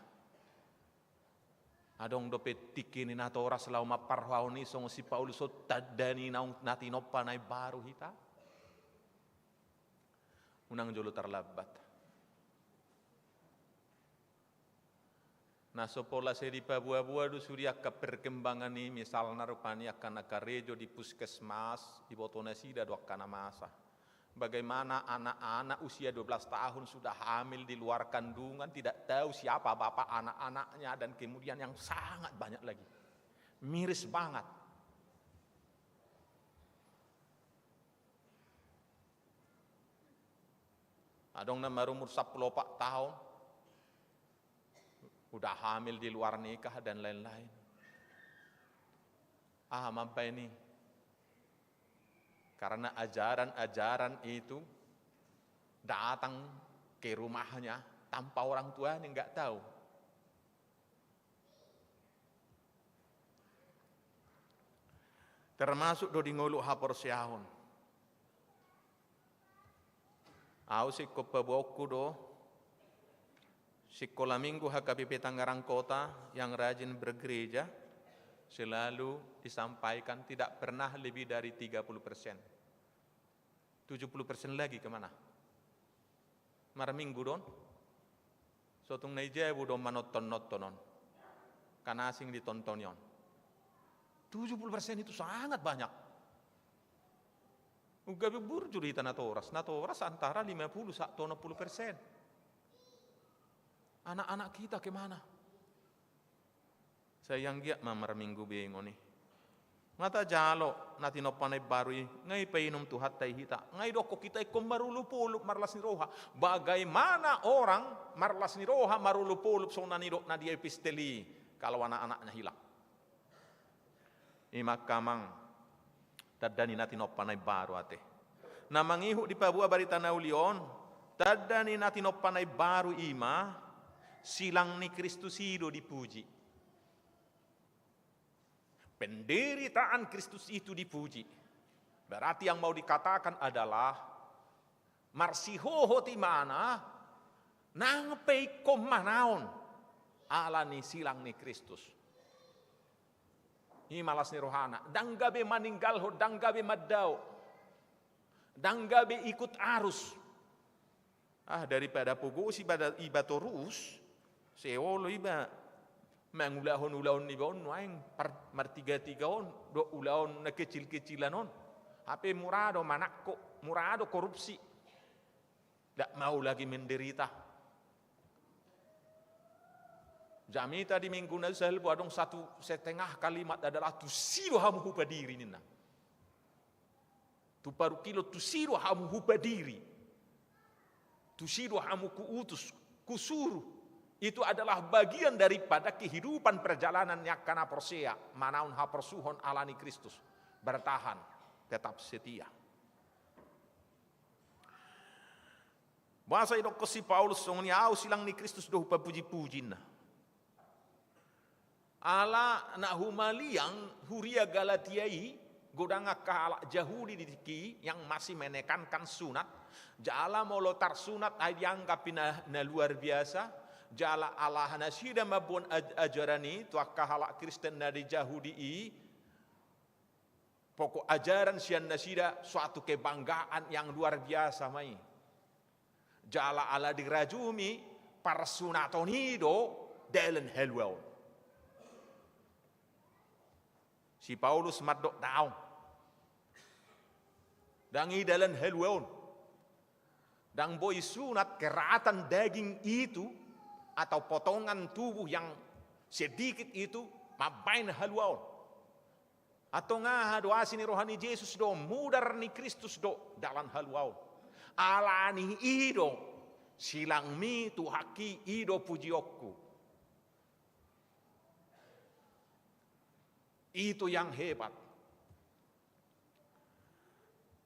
Adong dope tikinin atau ora selama parhauni song si Paulus tadani naung nati nopa nai baru hita. Unang jolo terlambat. Nah sopola saya di Papua-Papua du surya ke perkembangan ini misalnya rupanya akan akarejo di puskesmas di Botonasida do akan masa. Bagaimana anak-anak usia 12 tahun sudah hamil di luar kandungan tidak tahu siapa bapak anak-anaknya dan kemudian yang sangat banyak lagi. Miris banget. Adong nama umur 10 tahun. Udah hamil di luar nikah dan lain-lain. Mampai ini. Karena ajaran-ajaran itu datang ke rumahnya tanpa orang tuanya nggak tahu. Termasuk do di ngulu hapor siahon. Au sikko peboku do sekolah minggu HKBP Tangerang Kota yang rajin bergereja selalu disampaikan tidak pernah lebih dari 30%. 70% lagi kemana? Mar minggu don? Sotung naijebu don manoton-notonon. Kan asing ditonton yon. 70% itu sangat banyak. Ugabe burju di tanah Natoras antara 50-60%. Anak-anak kita kemana? Sayang gia mamar minggu bengo nih. Ngata jalo nati nopanay barui ngai painom tuhat tay hita. Ngai doko kita ikom marulupulup marlas ni roha. Bagaimana orang marlas ni roha marulupulup so nanidok na dia episteli kalau anak-anaknya hilang. Imak kamang tadani nati nopanay baru ate. Namangihu di Papua barita naulion tadani nati nopanay baru ima silang ni Kristus hidup dipuji. Penderitaan Kristus itu dipuji. Berarti yang mau dikatakan adalah marsihoho ti mana nang peikom manaon ala ni silang ni Kristus. Himalas ni rohana, danggabe maninggal ho, danggabe madau, danggabe ikut arus. Daripada pogosi pada iba torus, seolo iba mengulahon-ulahon ni baon, waing martiga-tigaon, do ulahon na kecil-kecilanon. Hape murado manakko, murado korupsi. Tak mau lagi menderita. Jamita di minggu nasal buadong 1,5 kalimat adalah tusiru hamu hupadiri nina. Tu paru kilo tusiru hamu hupadiri. Tusiru hamu kuutus, kusuru. Itu adalah bagian daripada kehidupan perjalanannya kana persea manaun hapersuhon alani Kristus. Bertahan, tetap setia. Bahasa idok si Paulus songnya au silang ni Kristus doh papuji-pujin. Ala na humaliang huria Galatiai godanga kahala Yahudi diki yang masih menekankan sunat. Jala molotar sunat ay dianggap na luar biasa. Jala Allah nasida mabun ajarani tu kahala Kristen dari Yahudi pokok ajaran sian nasida suatu kebanggaan yang luar biasa mai. Jala ala dirajumi para sunatonido delen helwel. Si Paulus madok daun. Dangi dalam helweon. Dang boy sunat keratan daging itu atau potongan tubuh yang sedikit itu mabain helweon. Atau ngah doa sini rohani Yesus do mudar ni Kristus do dalam helweon. Alani ido silang mi tu haki ido pujiokku. Itu yang hebat.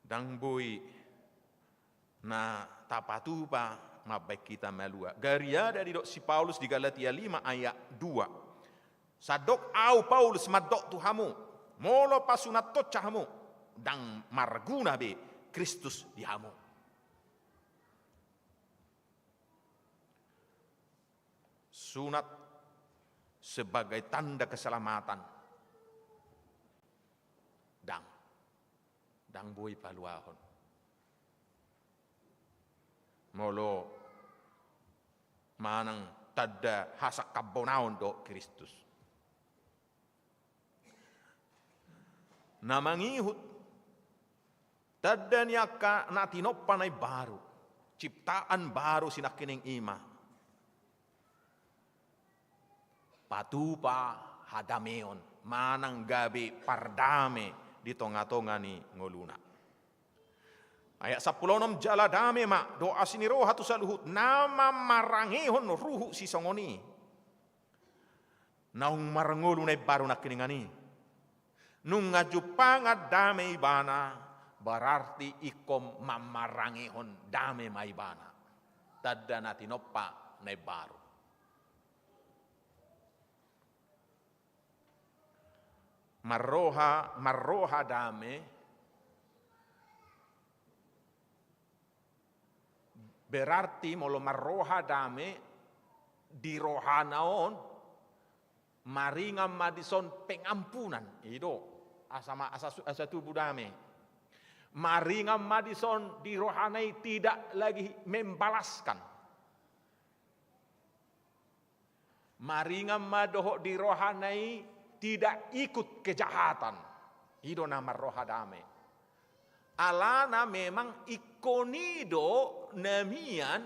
Dang boy na tapatupa mabek kita melua. Garia dari dok si Paulus di Galatia 5 ayat 2. Sadok au Paulus madok tuhamu. Molo pasunat tocahamu. Dang marguna be Kristus dihamu. Sunat sebagai tanda keselamatan. Dang boy paluahon. Molo manang tada hasak kabonaon do Kristus. Namangihut tada niaka natinopanay baru. Ciptaan baru sinakining ima. Patupa hadameon manang gabi pardame di tonga-tonga ni ngoluna. Ayat 16 jala dame mak doa sini roha tu saluhut nama marangehon ruhu si songoni. Naung marangolu na baru nakiningani. Nung ngajupanga dame ibana berarti ikom mamarangehon dame maibana. tadana tinoppa nai baru. Marroha dame berarti molo marroha dame di rohanaon maringam madison pengampunan itu asa tubuh dame. Maringam madison di rohanai tidak lagi membalaskan. Maringam madoho di rohanai tidak ikut kejahatan. Itu nama roha dame. Alana memang ikonido namian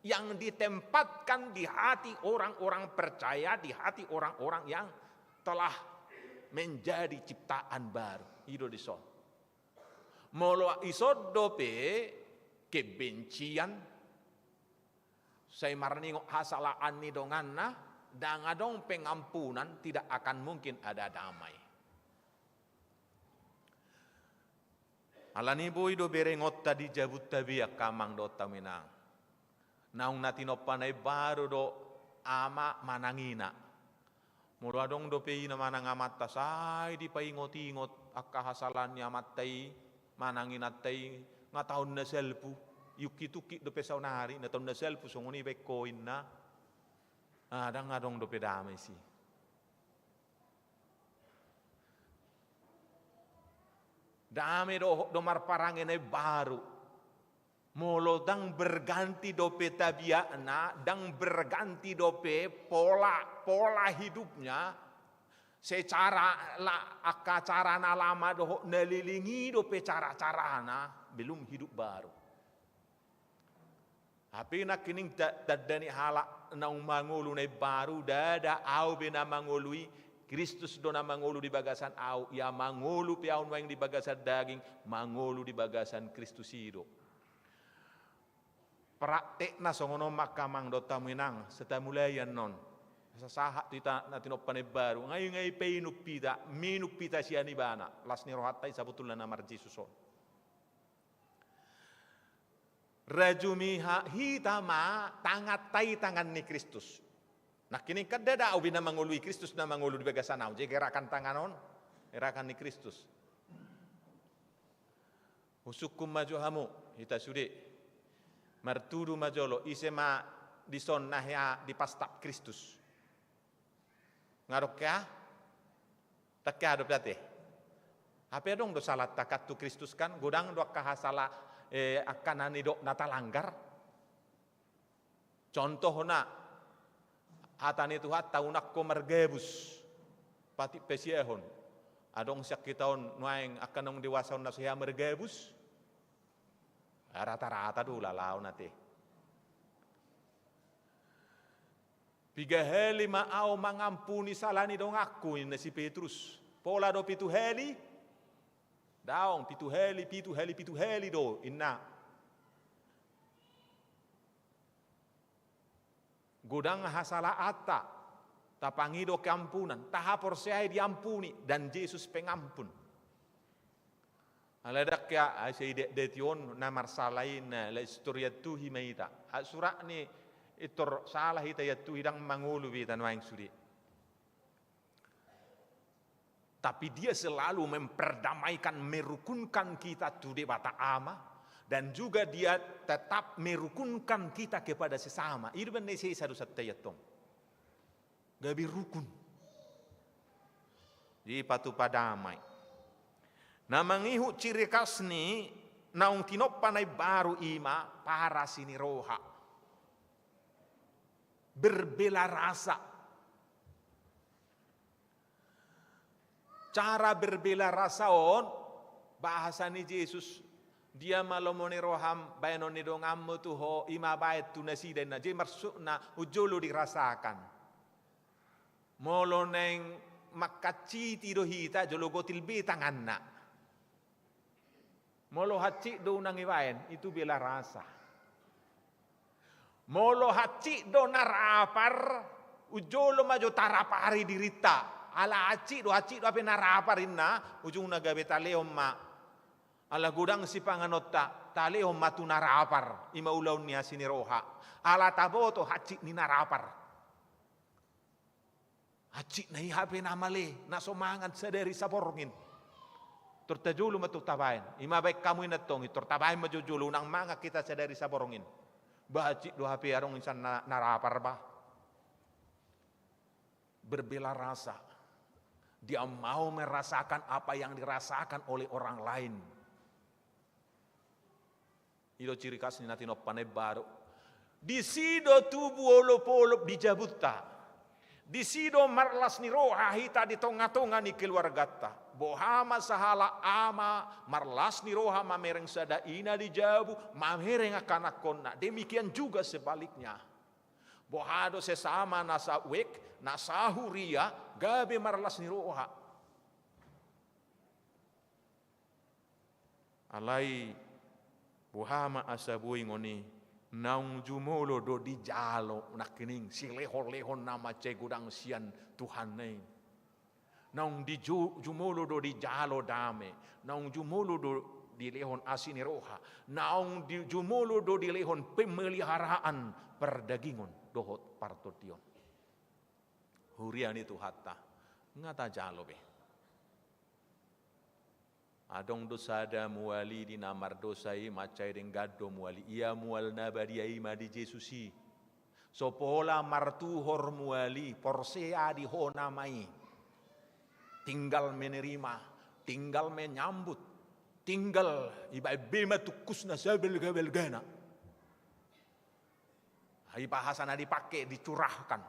yang ditempatkan di hati orang-orang percaya, di hati orang-orang yang telah menjadi ciptaan baru. Itu dison. Molo isodope kebencian, saya marningo hasalaan ni donganna, dangadong pengampunan tidak akan mungkin ada damai. Alani boy do berengot tadi jabut tabiak kamang do taminang. Naung natino panay baru do ama manangina. Muradong do peina manang amata say di paingot-ingot akahasalan ni amatay mananginatay nga taon na selpu. Yuki-tuki do pesaw na hari na taon na selpu sunguni bekoin na. Ada ngadong do pedame si. Dame do marparangin ay baru. Molo dang berganti dope tabiana, dang berganti dope pola hidupnya. Secara cara na lama do nalilingi dope cara-carana belum hidup baru. Tapi nak kining dadani halak nang mangulu na baru dada au bina mangului Kristus do na mangulu di bagasan au ya mangulu piaun wang di bagasan daging mangulu di bagasan Kristus hidup. Praktek na songono makamang do taminang setamulayan non. Sasahat kita natin opane baru ngay peinupita minupita siya ni bana las ni rohatay sabutul na namar Jesuson. Rajumiha hitama tangatay tangan ni Kristus. Nah kini kadada au bina mangului Kristus na mangulu di bagasan au. Jadi gerakan tanganon, gerakan ni Kristus. Usukum maju hamu hita sudi. Martudu majolo isema dison nahya di pastap Kristus. Ngarok ya? Tak ada berarti. Apa dong do salat takat tu Kristus kan godang do kahasala akan anidok natalanggar. Contoh na hatani Tuhan taunak ko mergebus pati pesiehon adong sakitaon nuaing akan nong dewasaon na siya mergebus rata-rata do lalaw nate. Piga heli maaw mangampuni salani dong aku na si Petrus. Pola do pitu heli daong pitu heli do inna godang hasala ata tapangido keampunan tahapor saya diampuni dan Yesus pengampun. Aladak ya asai detion namar salain la historia tu himaita asura ni itor salah ita yatu hidang mangulu bitan waing sudi. Tapi dia selalu memperdamaikan, merukunkan kita tu di bata ama dan juga dia tetap merukunkan kita kepada sesama. Itu benar sih satu satayatong. Gabi rukun. Di patu padamai. Namangihu ciri khas ni naung tinopanay baru ima para sini roha. Berbela rasa. Cara berbela rasaon bahasa ni Yesus dia malomoni roham bayanon ni dong ammo tu ho ima bait tu nasi dan naje marsukna ujulu dirasakan molo neng makaci tido hita jolo gotil be tanganna molo haci do nang iwaen itu bela rasa molo haci do narapar ujolo majo tarapari dirita ala aci do ape naraparin na ujung naga betaleom ma ala gudang si panganota taleo matu narapar ima ulaun ni asini roha ala taboto hacik ni narapar hacik na ihape na male na somangan sadari saborngin tortajulu matu tabain ima baik kamu inatong tortabain majujulu nang manga kita sadari saborngin bahacik do hape arong insan narapar bah berbela rasa. Dia mau merasakan apa yang dirasakan oleh orang lain. Ilo ciri khas ni natin opane baru. Di sido tubuh olop-olop dijabutta. Di sido marlas ni roha hita di tonga-tonga ni keluarga ta. Bohama sahala ama marlas ni roha mamereng sada ina dijabu mamereng akan akonna. Demikian juga sebaliknya. Bohado sesama nasa wek, nasa huria, gabe marlas ni roha. Alai bohama asabui ngoni, naung jumolo do di jalo nakining si lehon-lehon nama cegudang sian Tuhan nei. Naung di jumolo do di jalo dame, naung jumolo do di lehon asini roha, naung di jumolo do di lehon pemeliharaan perdagingon. Dohot partotion. Hurian itu hatta. Ngata jalo be. Adong dosada muali di namar dosai macai deng gado muali. Ia mual nabadiai ma di Jesusi. Sopola martuhor muali. Porsea di hona mai. Tinggal menerima. Tinggal menyambut. Tinggal ibai bema tukusna sabel gabel gana. Hai bahasa na dipakai, dicurahkan.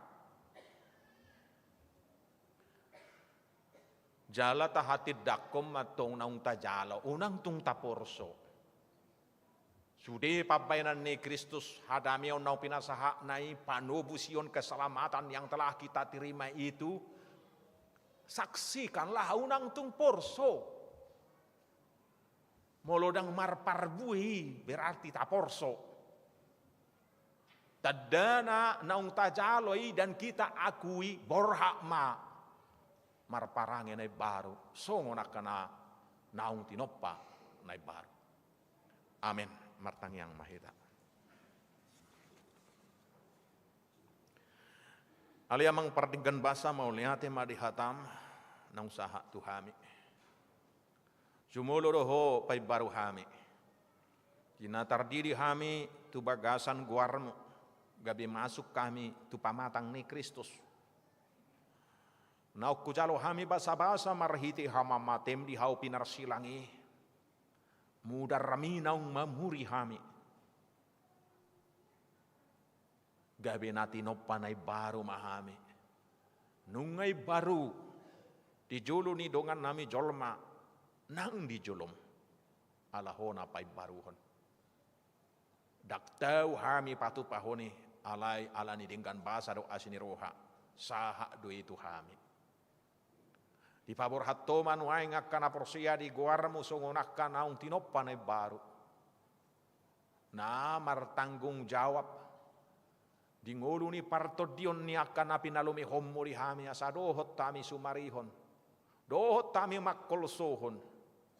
Jala tahatid dakom matong naung tajala, unang tung taporso. Sude pabainan ni Kristus hadamion nau pinasaha nai panubusion keselamatan yang telah kita terima itu. Saksikanlah unang tung porso. Molodang marparbui berarti taporso. Tadana naung tajaloi dan kita akui borhak ma marparange nai baru songo nakana naung tinoppa nai baru. Amin. Martang yang mahita. Aliamang pardinggan basa mau liate madihatam naung saha tuhami. Jumulo roho pai baru hami. Kina tardiri hami tu bagasan guarmu. Gabi masuk kami tu pamatang ni Kristus. Nauk kujalo hami basa-basa marhiti hama matem di hau pinar silangi. Mudar rami naung mamuri hami. Gabi nati no panay baru mahami. Nungay baru di julu ni dongan nami jolma nang di julum. Alahona pay baruhon. Daktau hami patu pahoni. Alai alani dengan bahasa do asini roha saha do itu hami di pabor hattoman wae ngakana porsia di guarmu songonakkan naung tinoppa nai baru na martanggung jawab di ngoluni partodion ni akan api nalumi hommuri hami asadohot tami sumarihon dohot tami makkol sohon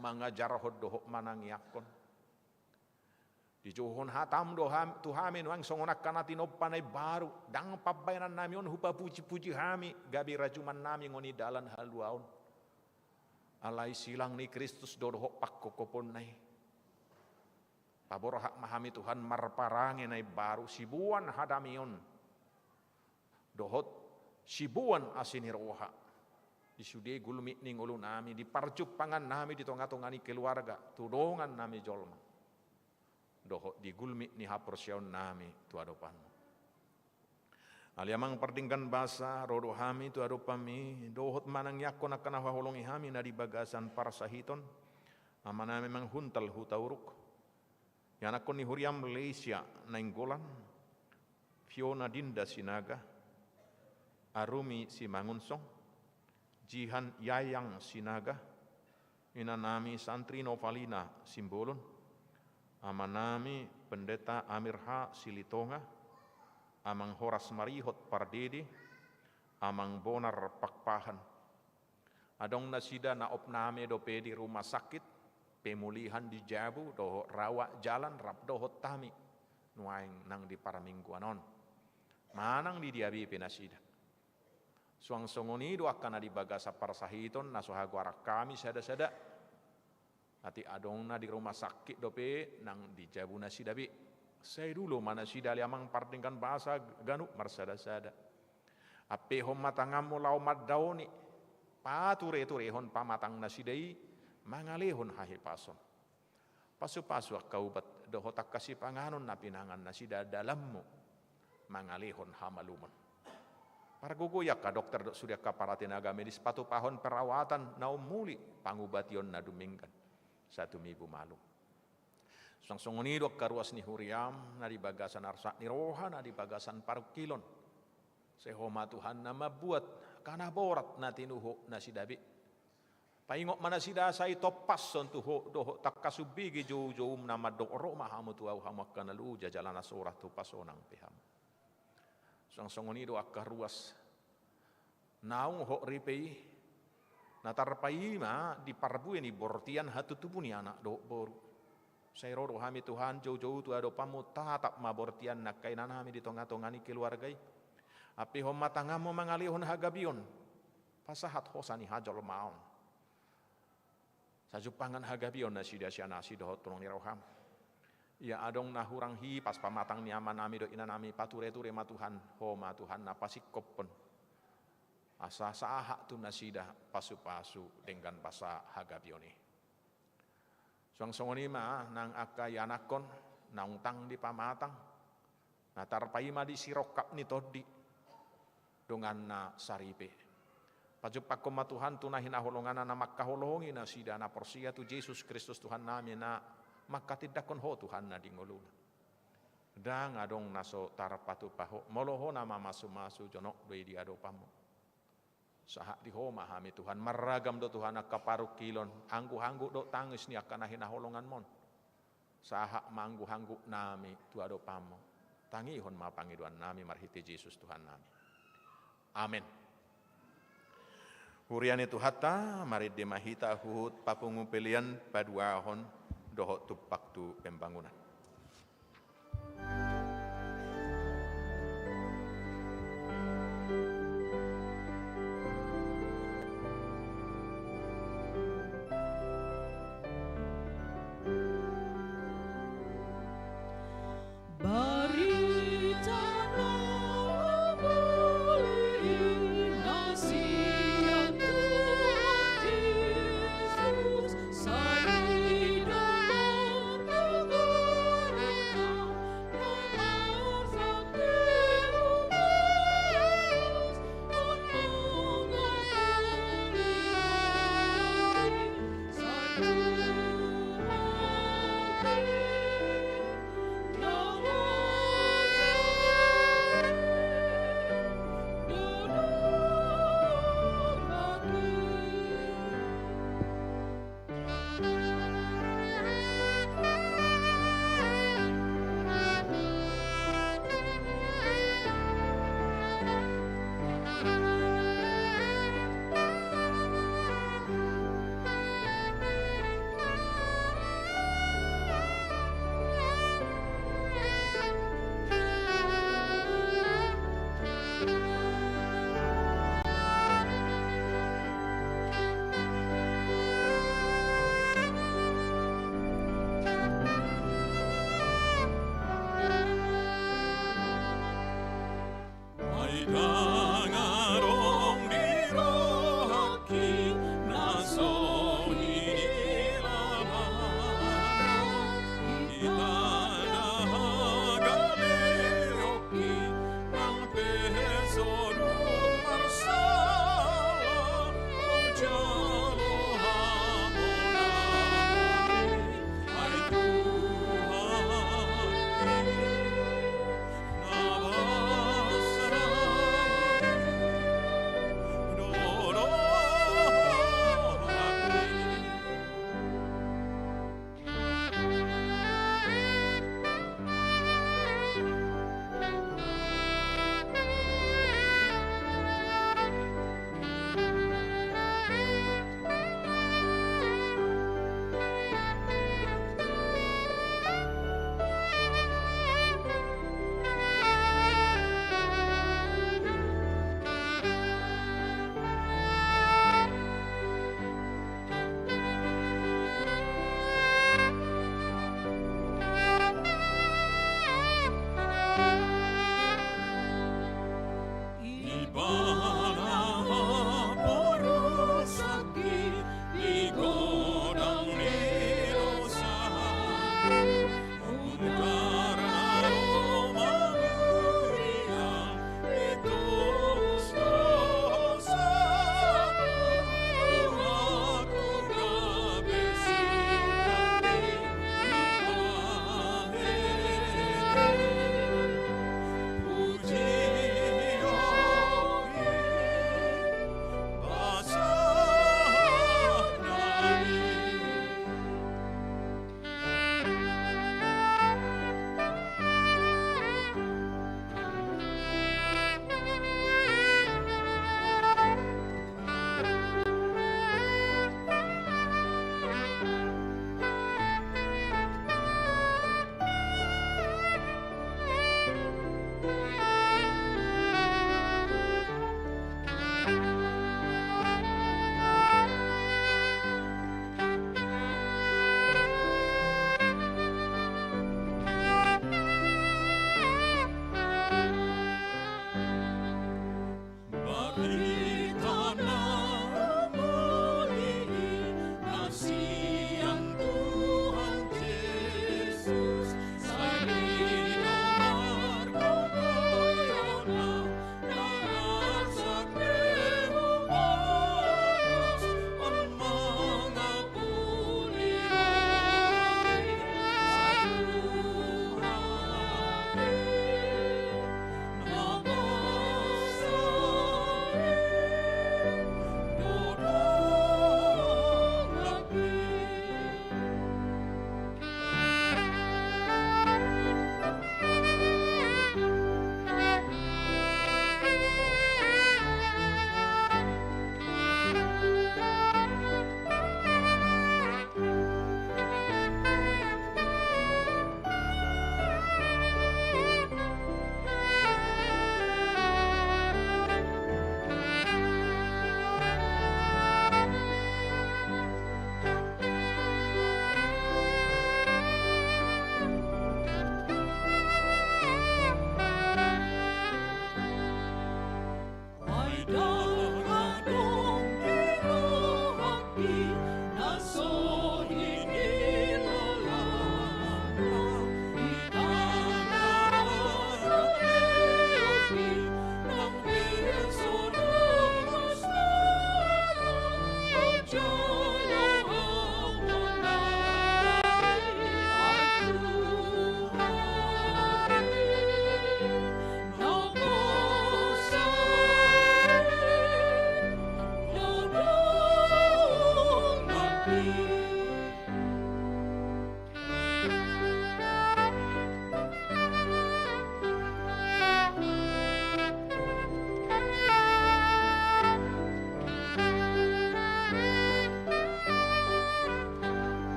mangajar hod dohok manangiakon di johon hatam doham tuhami nuang songonak kana tinoppa nai baru dang pabainan nami on hupa puji-puji hami gabi rajuman nami ngoni dalan haluaun alai silang ni Kristus dohok pakkokopon nai pabor hak mahami Tuhan marparange nai baru sibuan hadamion dohot sibuan asini roha disude gulmi ning ulu nami di parcup pangan nami di tonga-tongani keluarga tudongan nami jolma dohot di gulmi ni haporsion nami tu adopan. Aliamang pardinggan basa rodo hami tu adopami dohot manang yakon akan hahulungi hami na di bagasan parsahiton amana memang huntal hutauruk. Yang akon ni huriam Malaysia nainggolan Fiona Dinda Sinaga Arumi Simangunsong Jihan Yayang Sinaga Inanami Santri Novalina Simbolon Amanami Pendeta Amirha Silitonga, Amang Horas Marihot Pardedi, Amang Bonar Pakpahan. Adong nasida na opname dope di rumah sakit, pemulihan di Jabu doho rawa jalan rap doho tami nuaing nang di paramingguanon manang di diabi penasida suang songoni do akan di bagasa parsahiton nasohago arak kami sada-sada ati adongna di rumah sakit dope nang di Jabu nasida bi saya dulu mana sida liamang partingkan bahasa ganuk marsada-sada ape hom matangamu lau maddaoni pature-ture hon pamatang nasidai mangalehon hahi pason pasu-pasu kaubat doho tak kasih panganon na pinangan nasida dalammu mangalehon hamalumon parguguyak ka dokter sudah kapara tenaga medis patu pahon perawatan naum muli pangubation na dumingkan satu minggu malu langsung ni dok karuas ni huriam na di bagasan arsa ni roha na di bagasan parukilon sehoma Tuhan nama buat kana borat na tinuho na sidabi paingok mana sida sai topas son tuho doho takasubigi jo nama dokro mahamu tuau hamakkan lu jajalana surah tu pasonang piham langsung ni do akaruas naung ho ripei natarpai ma di parbu ini bortian hatu tubuni anak do boru saya rodo hami Tuhan jauh-jauh tu ado pamu tatap ma bortian nak kainan hami di tonga-tongani keluargai api hom matangamu mangalihun hagabion pasahat hosani hajol maon sajupangan hagabion nasida sianasi dohot tulong ni roham ya adong nahurang hi pas pamatang ni aman nami do inanami pature-ture ma Tuhan homa Tuhan napasikop pun asa saha tu nasida pasu-pasu dengan pasa hagabioni suang-songoni ma nang akayanakon naung tang di pamatang natarpai ma di sirokap ni todi dengan na saripe pajupak koma Tuhan tunahin aholongan na makkaholongi na sida na porsia tu Yesus Kristus Tuhan nami na makatidakon ho Tuhan na dingoluna dang adong naso tarapatu paho moloho nama masu-masu jonok doi di adopamu saha di homa hami Tuhan maragam do Tuhan akaparuk kilon anggu-anggu do tangis ni akan nahin aholongan mon saha manggu-anggu nami tu adopamu tangihon ma pangiduan nami marhiti Yesus Tuhan nami amin. Huriani tu hatta mari demahita huhut papungu pelian paduahon dohot tupak tu pembangunan. Yesus, saya dalam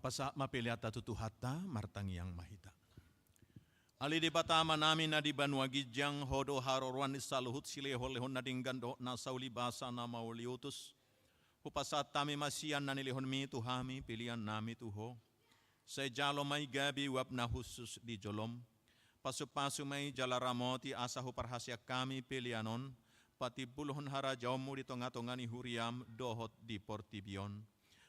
Pasa mapiliata tutuhata martangi yang mahita. Ali di batama namin na di banwa gijang hodo haroruan isaluhut silehon nading gando na sauli basa na mauliutus. Hupasat tami masian na nilihon mi tuhami pilihan nami tuho. Sa jalo may gabi wap na husus di jolom. Pasu-pasu may jalaramoti asa huparhasya kami pilihanon. Pati buluhon harajaw mo di tonga-tonga ni huriam dohot di portibion.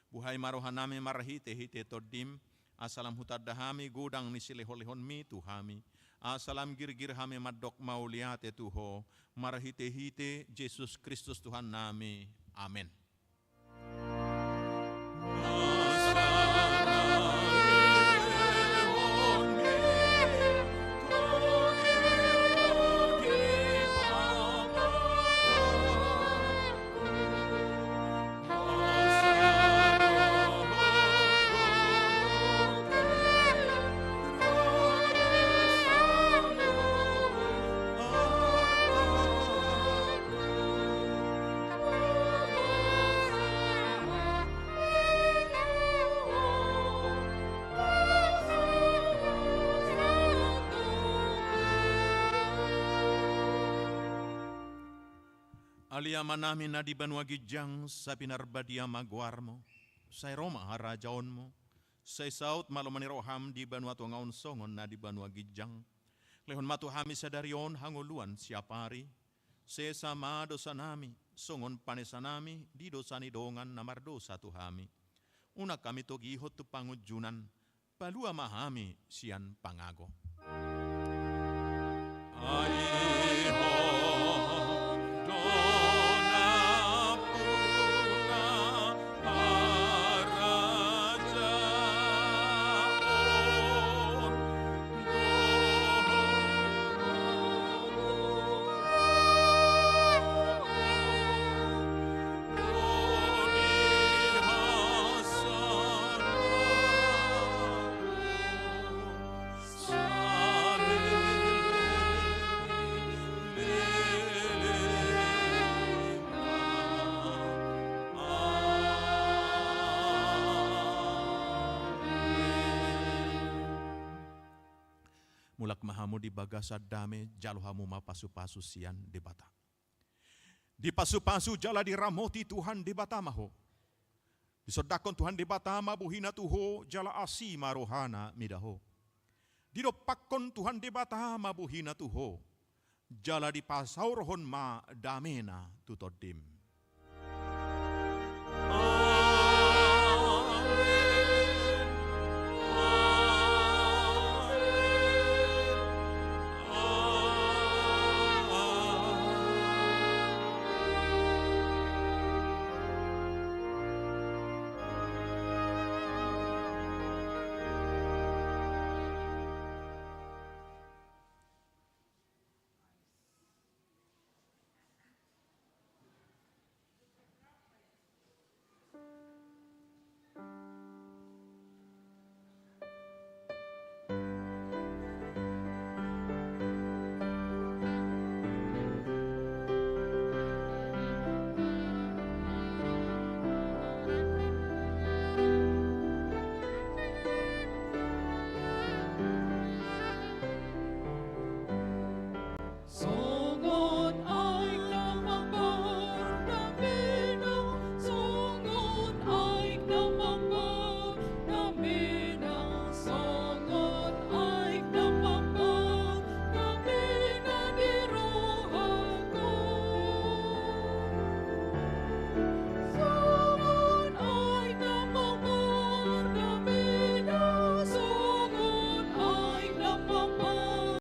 Buhay maruhan nami marhite-hite todim. Asalam hutadahami gudang ni silehon mi tuhami. Asalam gir-gir hami madok mauliate tuho. Marhite-hite Yesus Kristus Tuhan nami. Amin. Aliaman namin na di banwa gijang sa pinarbadia magwarmo, sa Roma harajaon mo, sa isaut malumani roham di banwa tungaon songon na di banwa gijang, lehon matuhami sa darion hanguluan siapari, sa sama dosa nami, songon panesa nami, di dosa ni dongan na mardosa tuhami. Una kami togihot tu pangujunan, palua mahami sian pangago. Mulak mahamu di bagasa dame jalo hamu mapasu-pasu sian di bata. Di pasu-pasu jala di ramoti Tuhan di bata maho. Di sodakon Tuhan di bata mabuhina tuho jala asi marohana midaho. Di dopakon Tuhan di bata mabuhina tuho jala di pasau rohon ma damena tutodim.